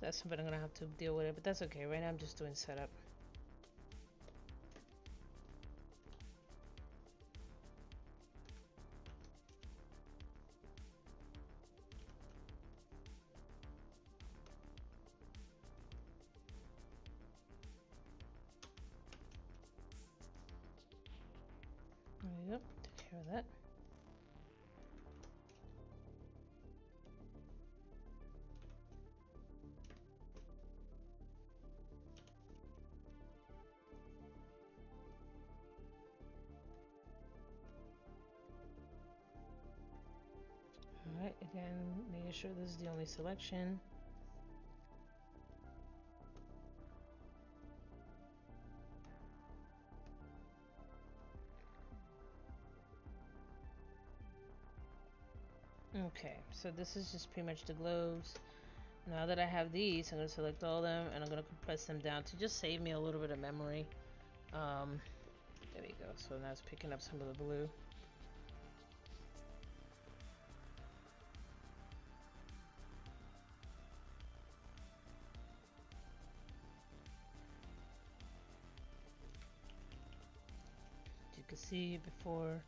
That's something I'm gonna have to deal with it, but that's okay. Right now I'm just doing setup. Yep, take care of that. Alright, again, making sure this is the only selection. Okay, so this is just pretty much the globes. Now that I have these, I'm going to select all of them and I'm going to compress them down to just save me a little bit of memory. There we go. So now it's picking up some of the blue. As you can see before,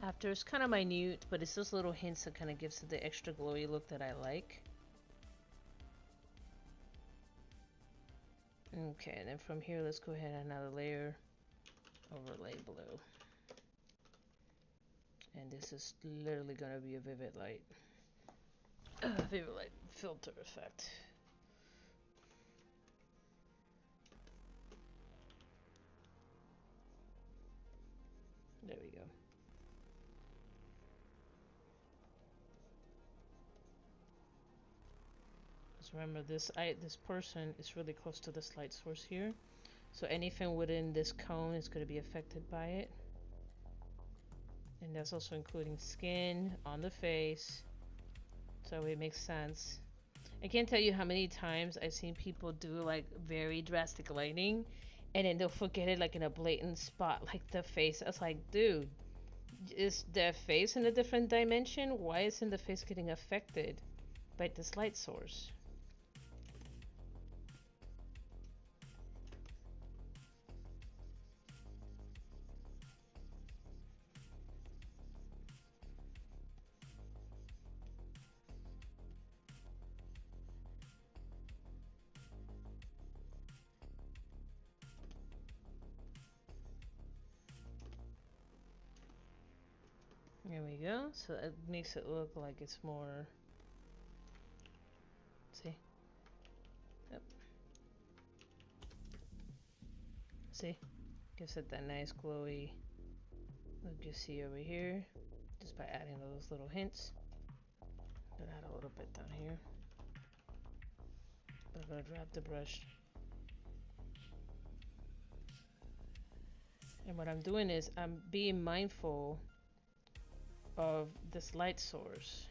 after, it's kind of minute, but it's those little hints that kind of gives it the extra glowy look that I like. Okay, and then from here, let's go ahead and another layer, overlay blue. And this is literally going to be a vivid light. Vivid light filter effect. There we go. Just remember this person is really close to this light source here. So anything within this cone is going to be affected by it. And that's also including skin on the face. So it makes sense. I can't tell you how many times I've seen people do like very drastic lighting and then they'll forget it like in a blatant spot like the face. I was like, dude, is their face in a different dimension? Why isn't the face getting affected by this light source? There we go. So it makes it look like it's more. See? Yep. See? Gives it that nice glowy look you see over here. Just by adding those little hints. I'm gonna add a little bit down here. But I'm gonna drop the brush. And what I'm doing is I'm being mindful of this light source.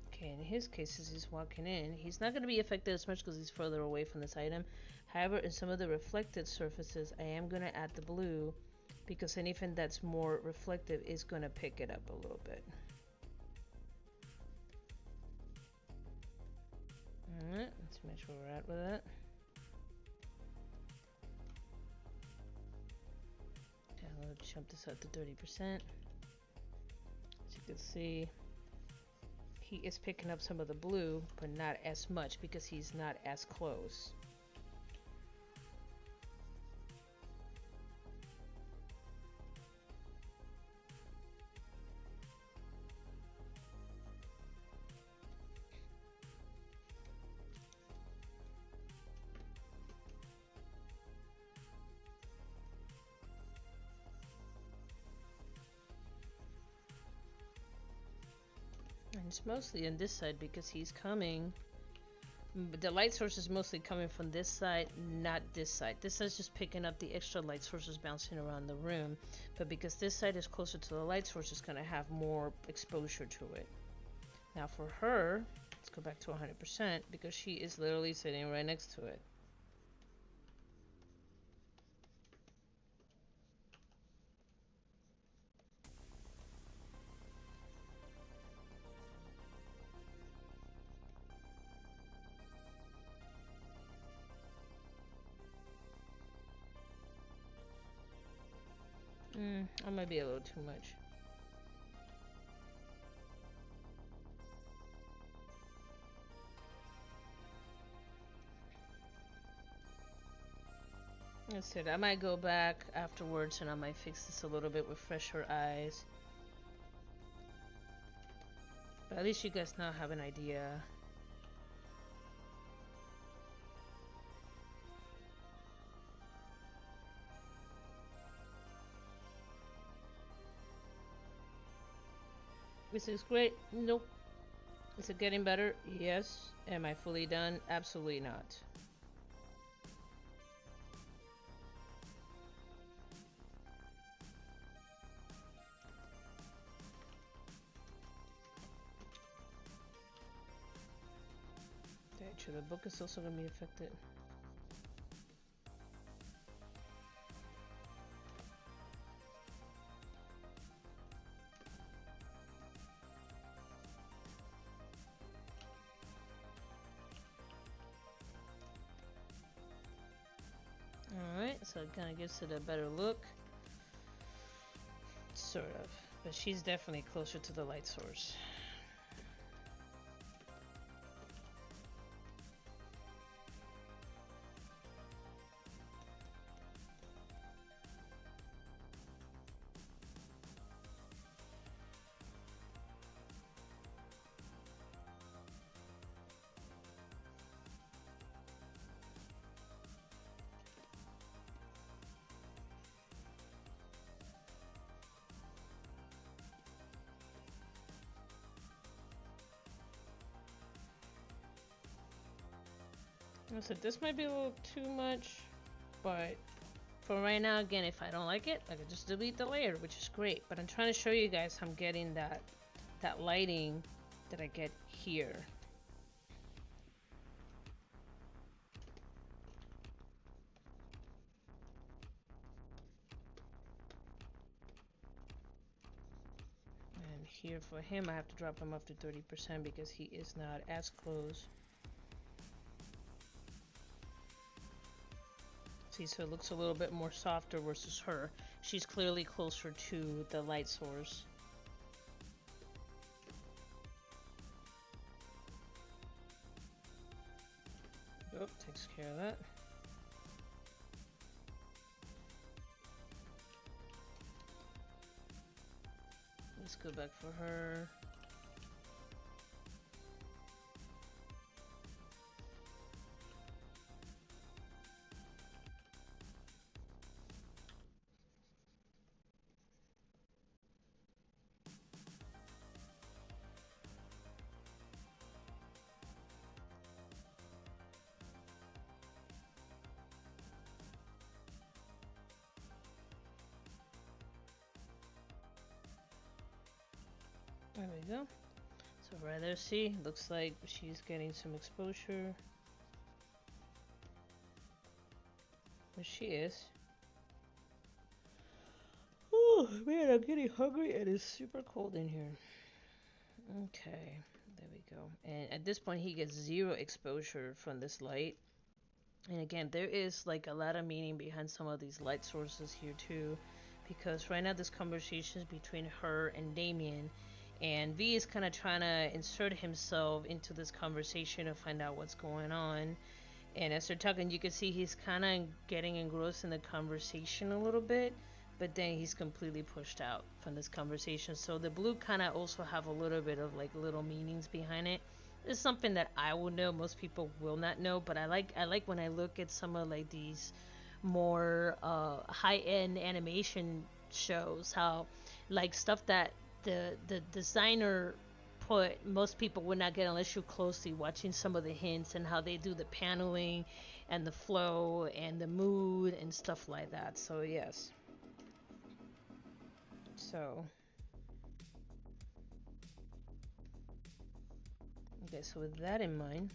Okay, in his case, as he's walking in, he's not going to be affected as much because he's further away from this item. However, in some of the reflected surfaces, I am going to add the blue because anything that's more reflective is going to pick it up a little bit. Alright, let's make sure we're at with that. I'll jump this up to 30%. As you can see, he is picking up some of the blue, but not as much because he's not as close. And it's mostly on this side because he's coming. But the light source is mostly coming from this side, not this side. This side's just picking up the extra light sources bouncing around the room. But because this side is closer to the light source, it's going to have more exposure to it. Now for her, let's go back to 100% because she is literally sitting right next to it. That might be a little too much. That's it. I might go back afterwards and I might fix this a little bit with fresher eyes. But at least you guys now have an idea. This is great. Nope. Is it getting better? Yes. Am I fully done? Absolutely not. Actually, the book is also going to be affected. Alright, so it kind of gives it a better look. Sort of. But she's definitely closer to the light source. So this might be a little too much, but for right now, again, if I don't like it, I can just delete the layer, which is great. But I'm trying to show you guys I'm getting that lighting that I get here. And here for him, I have to drop him up to 30% because he is not as close. So it looks a little bit more softer versus her. She's clearly closer to the light source. Oh, takes care of that. Let's go back for her. There we go. So right there, see, looks like she's getting some exposure. But she is. Oh man, I'm getting hungry and it's super cold in here. Okay, there we go. And at this point he gets 0 exposure from this light. And again, there is like a lot of meaning behind some of these light sources here too. because right now this conversation is between her and Damien, and V is kind of trying to insert himself into this conversation to find out what's going on. And as they're talking, you can see he's kind of getting engrossed in the conversation a little bit, but then he's completely pushed out from this conversation. So the blue kind of also have a little bit of like little meanings behind it. It's something that I will know, most people will not know, but I like when I look at some of like these more high-end animation shows, how like stuff that the designer put, most people would not get unless you're closely watching some of the hints and how they do the paneling and the flow and the mood and stuff like that. So yes. So okay, so with that in mind,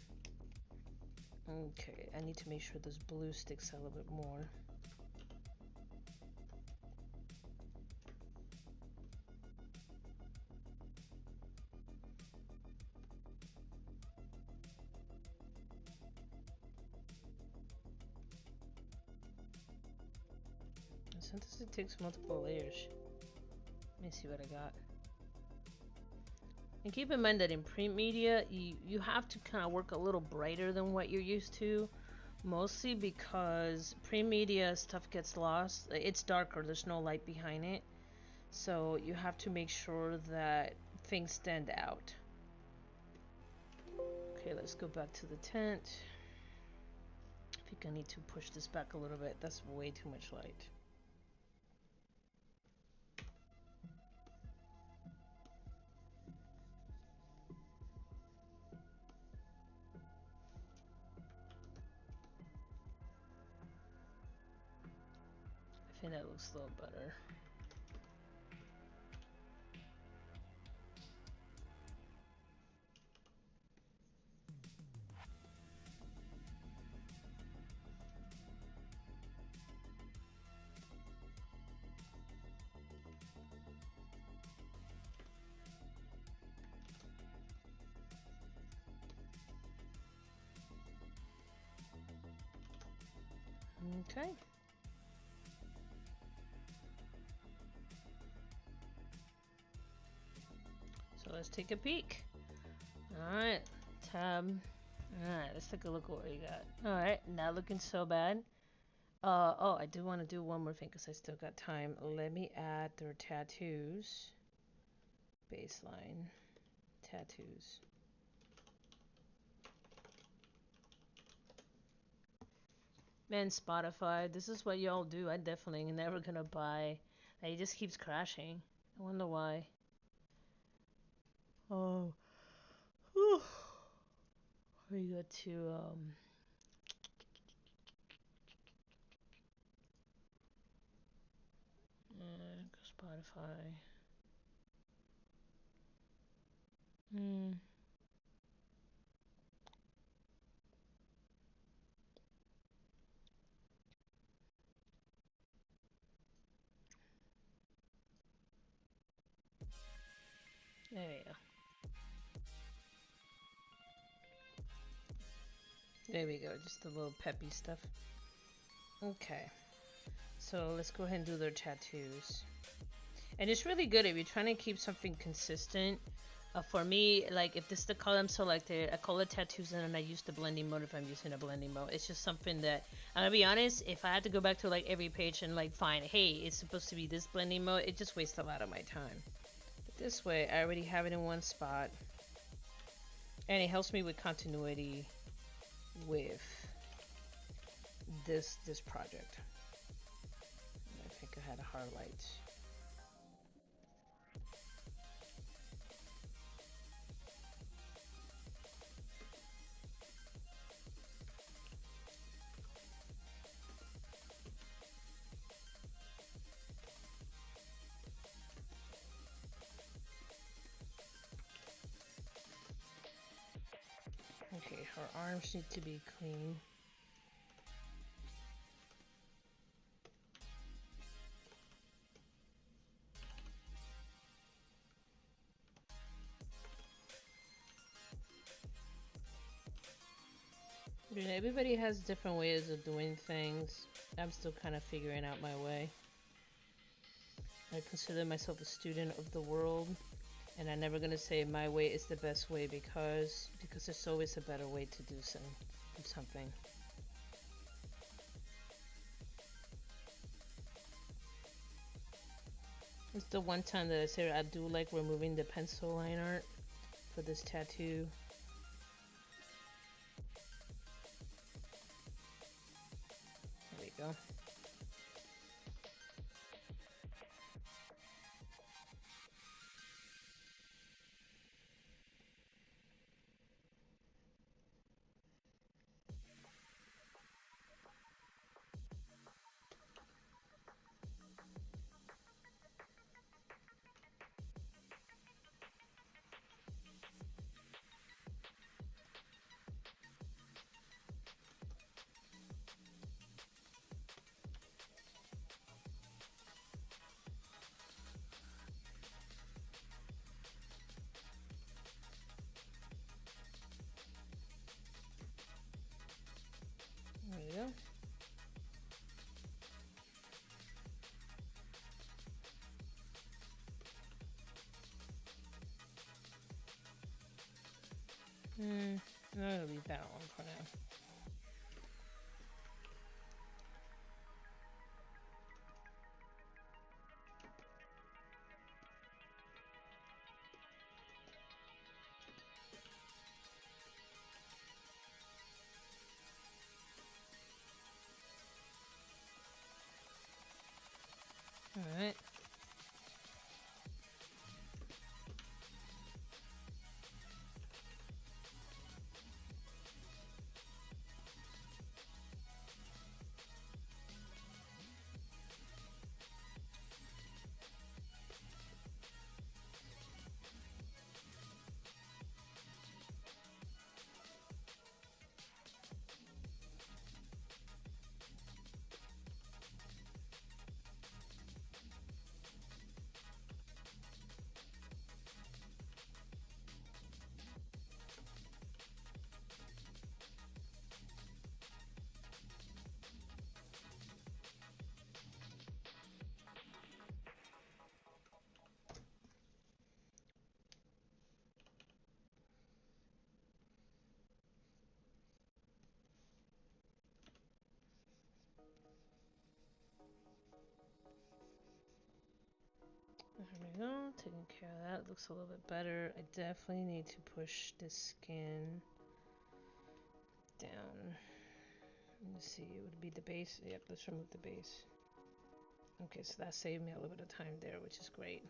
okay, I need to make sure this blue sticks out a little bit more. Sometimes it takes multiple layers. Let me see what I got. And keep in mind that in print media, you have to kind of work a little brighter than what you're used to. Mostly because print media stuff gets lost. It's darker, there's no light behind it. So you have to make sure that things stand out. Okay, let's go back to the tent. I think I need to push this back a little bit. That's way too much light. I think that looks a little better. Okay. So let's take a peek. Alright, tab. Alright, let's take a look at what we got. Alright, not looking so bad. Oh, I do want to do one more thing because I still got time. Let me add their tattoos. Baseline. Tattoos. Man, Spotify, this is what y'all do. I definitely never gonna buy. It just keeps crashing. I wonder why. Oh. Whew. We go to Spotify. There we go. There we go, just a little peppy stuff. Okay. So let's go ahead and do their tattoos. And it's really good if you're trying to keep something consistent. For me, like if this is the color I'm selected, I color tattoos and then I use the blending mode if I'm using a blending mode. It's just something that, I'm gonna be honest, if I had to go back to like every page and like find, hey, it's supposed to be this blending mode, it just wastes a lot of my time. But this way, I already have it in one spot. And it helps me with continuity with this project. I think I had a highlight. Okay, her arms need to be clean. You know, everybody has different ways of doing things. I'm still kind of figuring out my way. I consider myself a student of the world, and I'm never gonna say my way is the best way because there's always a better way to do something. It's the one time that I say I do like removing the pencil line art for this tattoo. There you go. There you go. That'll be that one for now. Alright. There we go, taking care of that. Looks a little bit better. I definitely need to push this skin down. Let me see, it would be the base. Yep, let's remove the base. Okay, so that saved me a little bit of time there, which is great.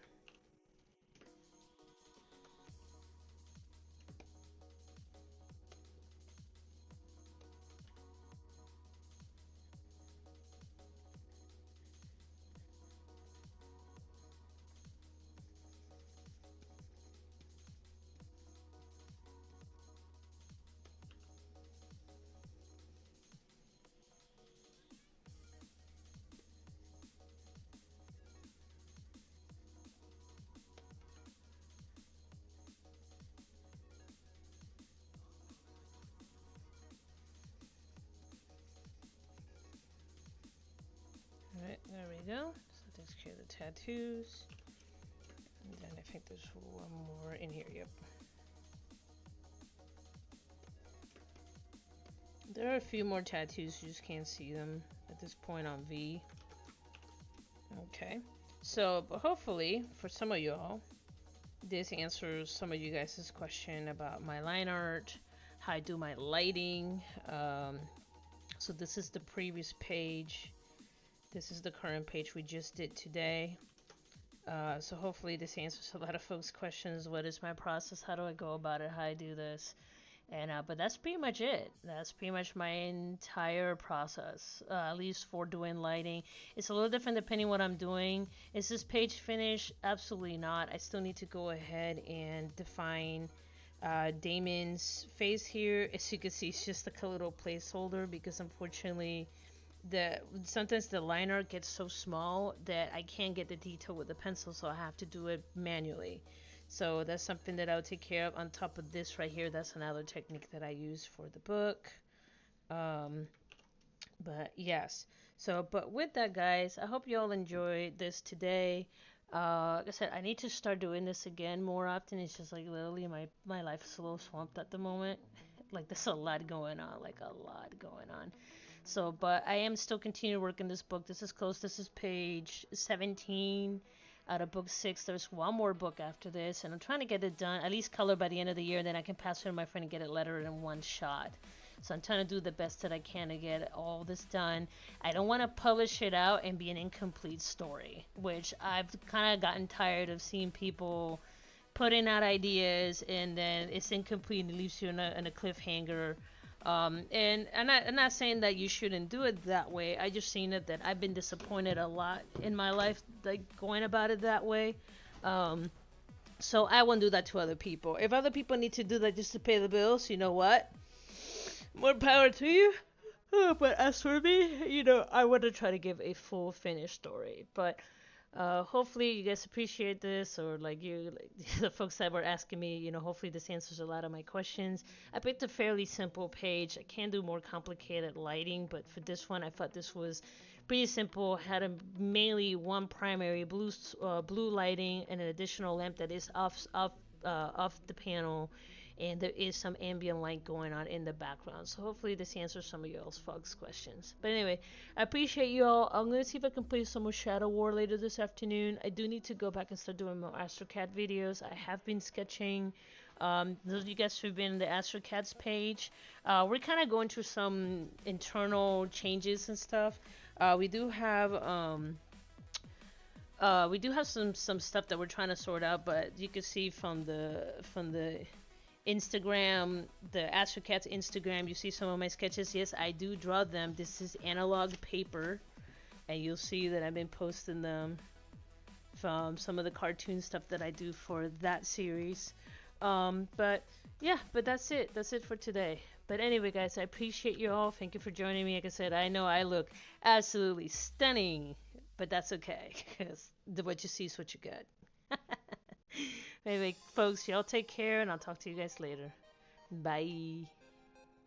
Alright, there we go. So that takes care of the tattoos. And then I think there's one more in here, yep. There are a few more tattoos, you just can't see them at this point on V. Okay, so but hopefully for some of y'all, this answers some of you guys' question about my line art, how I do my lighting. So this is the previous page. This is the current page we just did today. So hopefully this answers a lot of folks' questions. What is my process? How do I go about it? How I do this? And but that's pretty much it. That's pretty much my entire process, at least for doing lighting. It's a little different depending what I'm doing. Is this page finished? Absolutely not. I still need to go ahead and define Damon's face here. As you can see, it's just like a little placeholder because unfortunately sometimes the liner gets so small that I can't get the detail with the pencil, so I have to do it manually. So that's something that I'll take care of on top of this right here. That's another technique that I use for the book. But yes. So, but with that, guys, I hope you all enjoyed this today. Like I said, I need to start doing this again more often. It's just like literally my life is a little swamped at the moment. Like there's a lot going on, like a lot going on. So, but I am still continuing working this book. This is close. This is page 17 out of book 6. There's one more book after this, and I'm trying to get it done, at least color by the end of the year, and then I can pass it to my friend and get it lettered in one shot. So I'm trying to do the best that I can to get all this done. I don't want to publish it out and be an incomplete story, which I've kind of gotten tired of seeing people putting out ideas and then it's incomplete and it leaves you in a cliffhanger. And I'm not saying that you shouldn't do it that way. I just seen it that I've been disappointed a lot in my life, like going about it that way. So I won't do that to other people. If other people need to do that just to pay the bills, you know what? More power to you. But as for me, I want to try to give a full finished story. But hopefully you guys appreciate this, or like the folks that were asking me, hopefully this answers a lot of my questions. I picked a fairly simple page. I can do more complicated lighting, but for this one, I thought this was pretty simple. Had mainly one primary blue lighting and an additional lamp that is off the panel, and there is some ambient light going on in the background. So hopefully this answers some of y'all's folks' questions. But anyway, I appreciate y'all. I'm gonna see if I can play some more Shadow War later this afternoon. I do need to go back and start doing more AstroCAD videos. I have been sketching. Those of you guys who've been in the AstroCAD's page, we're kind of going through some internal changes and stuff. We do have some stuff that we're trying to sort out, but you can see from the Instagram, the AstroCats Instagram, you see some of my sketches. Yes, I do draw them. This is analog paper, and you'll see that I've been posting them from some of the cartoon stuff that I do for that series. But yeah, but that's it. That's it for today. But anyway, guys, I appreciate you all. Thank you for joining me. Like I said, I know I look absolutely stunning, but that's okay, because what you see is what you get. Anyway, folks, y'all take care, and I'll talk to you guys later. Bye.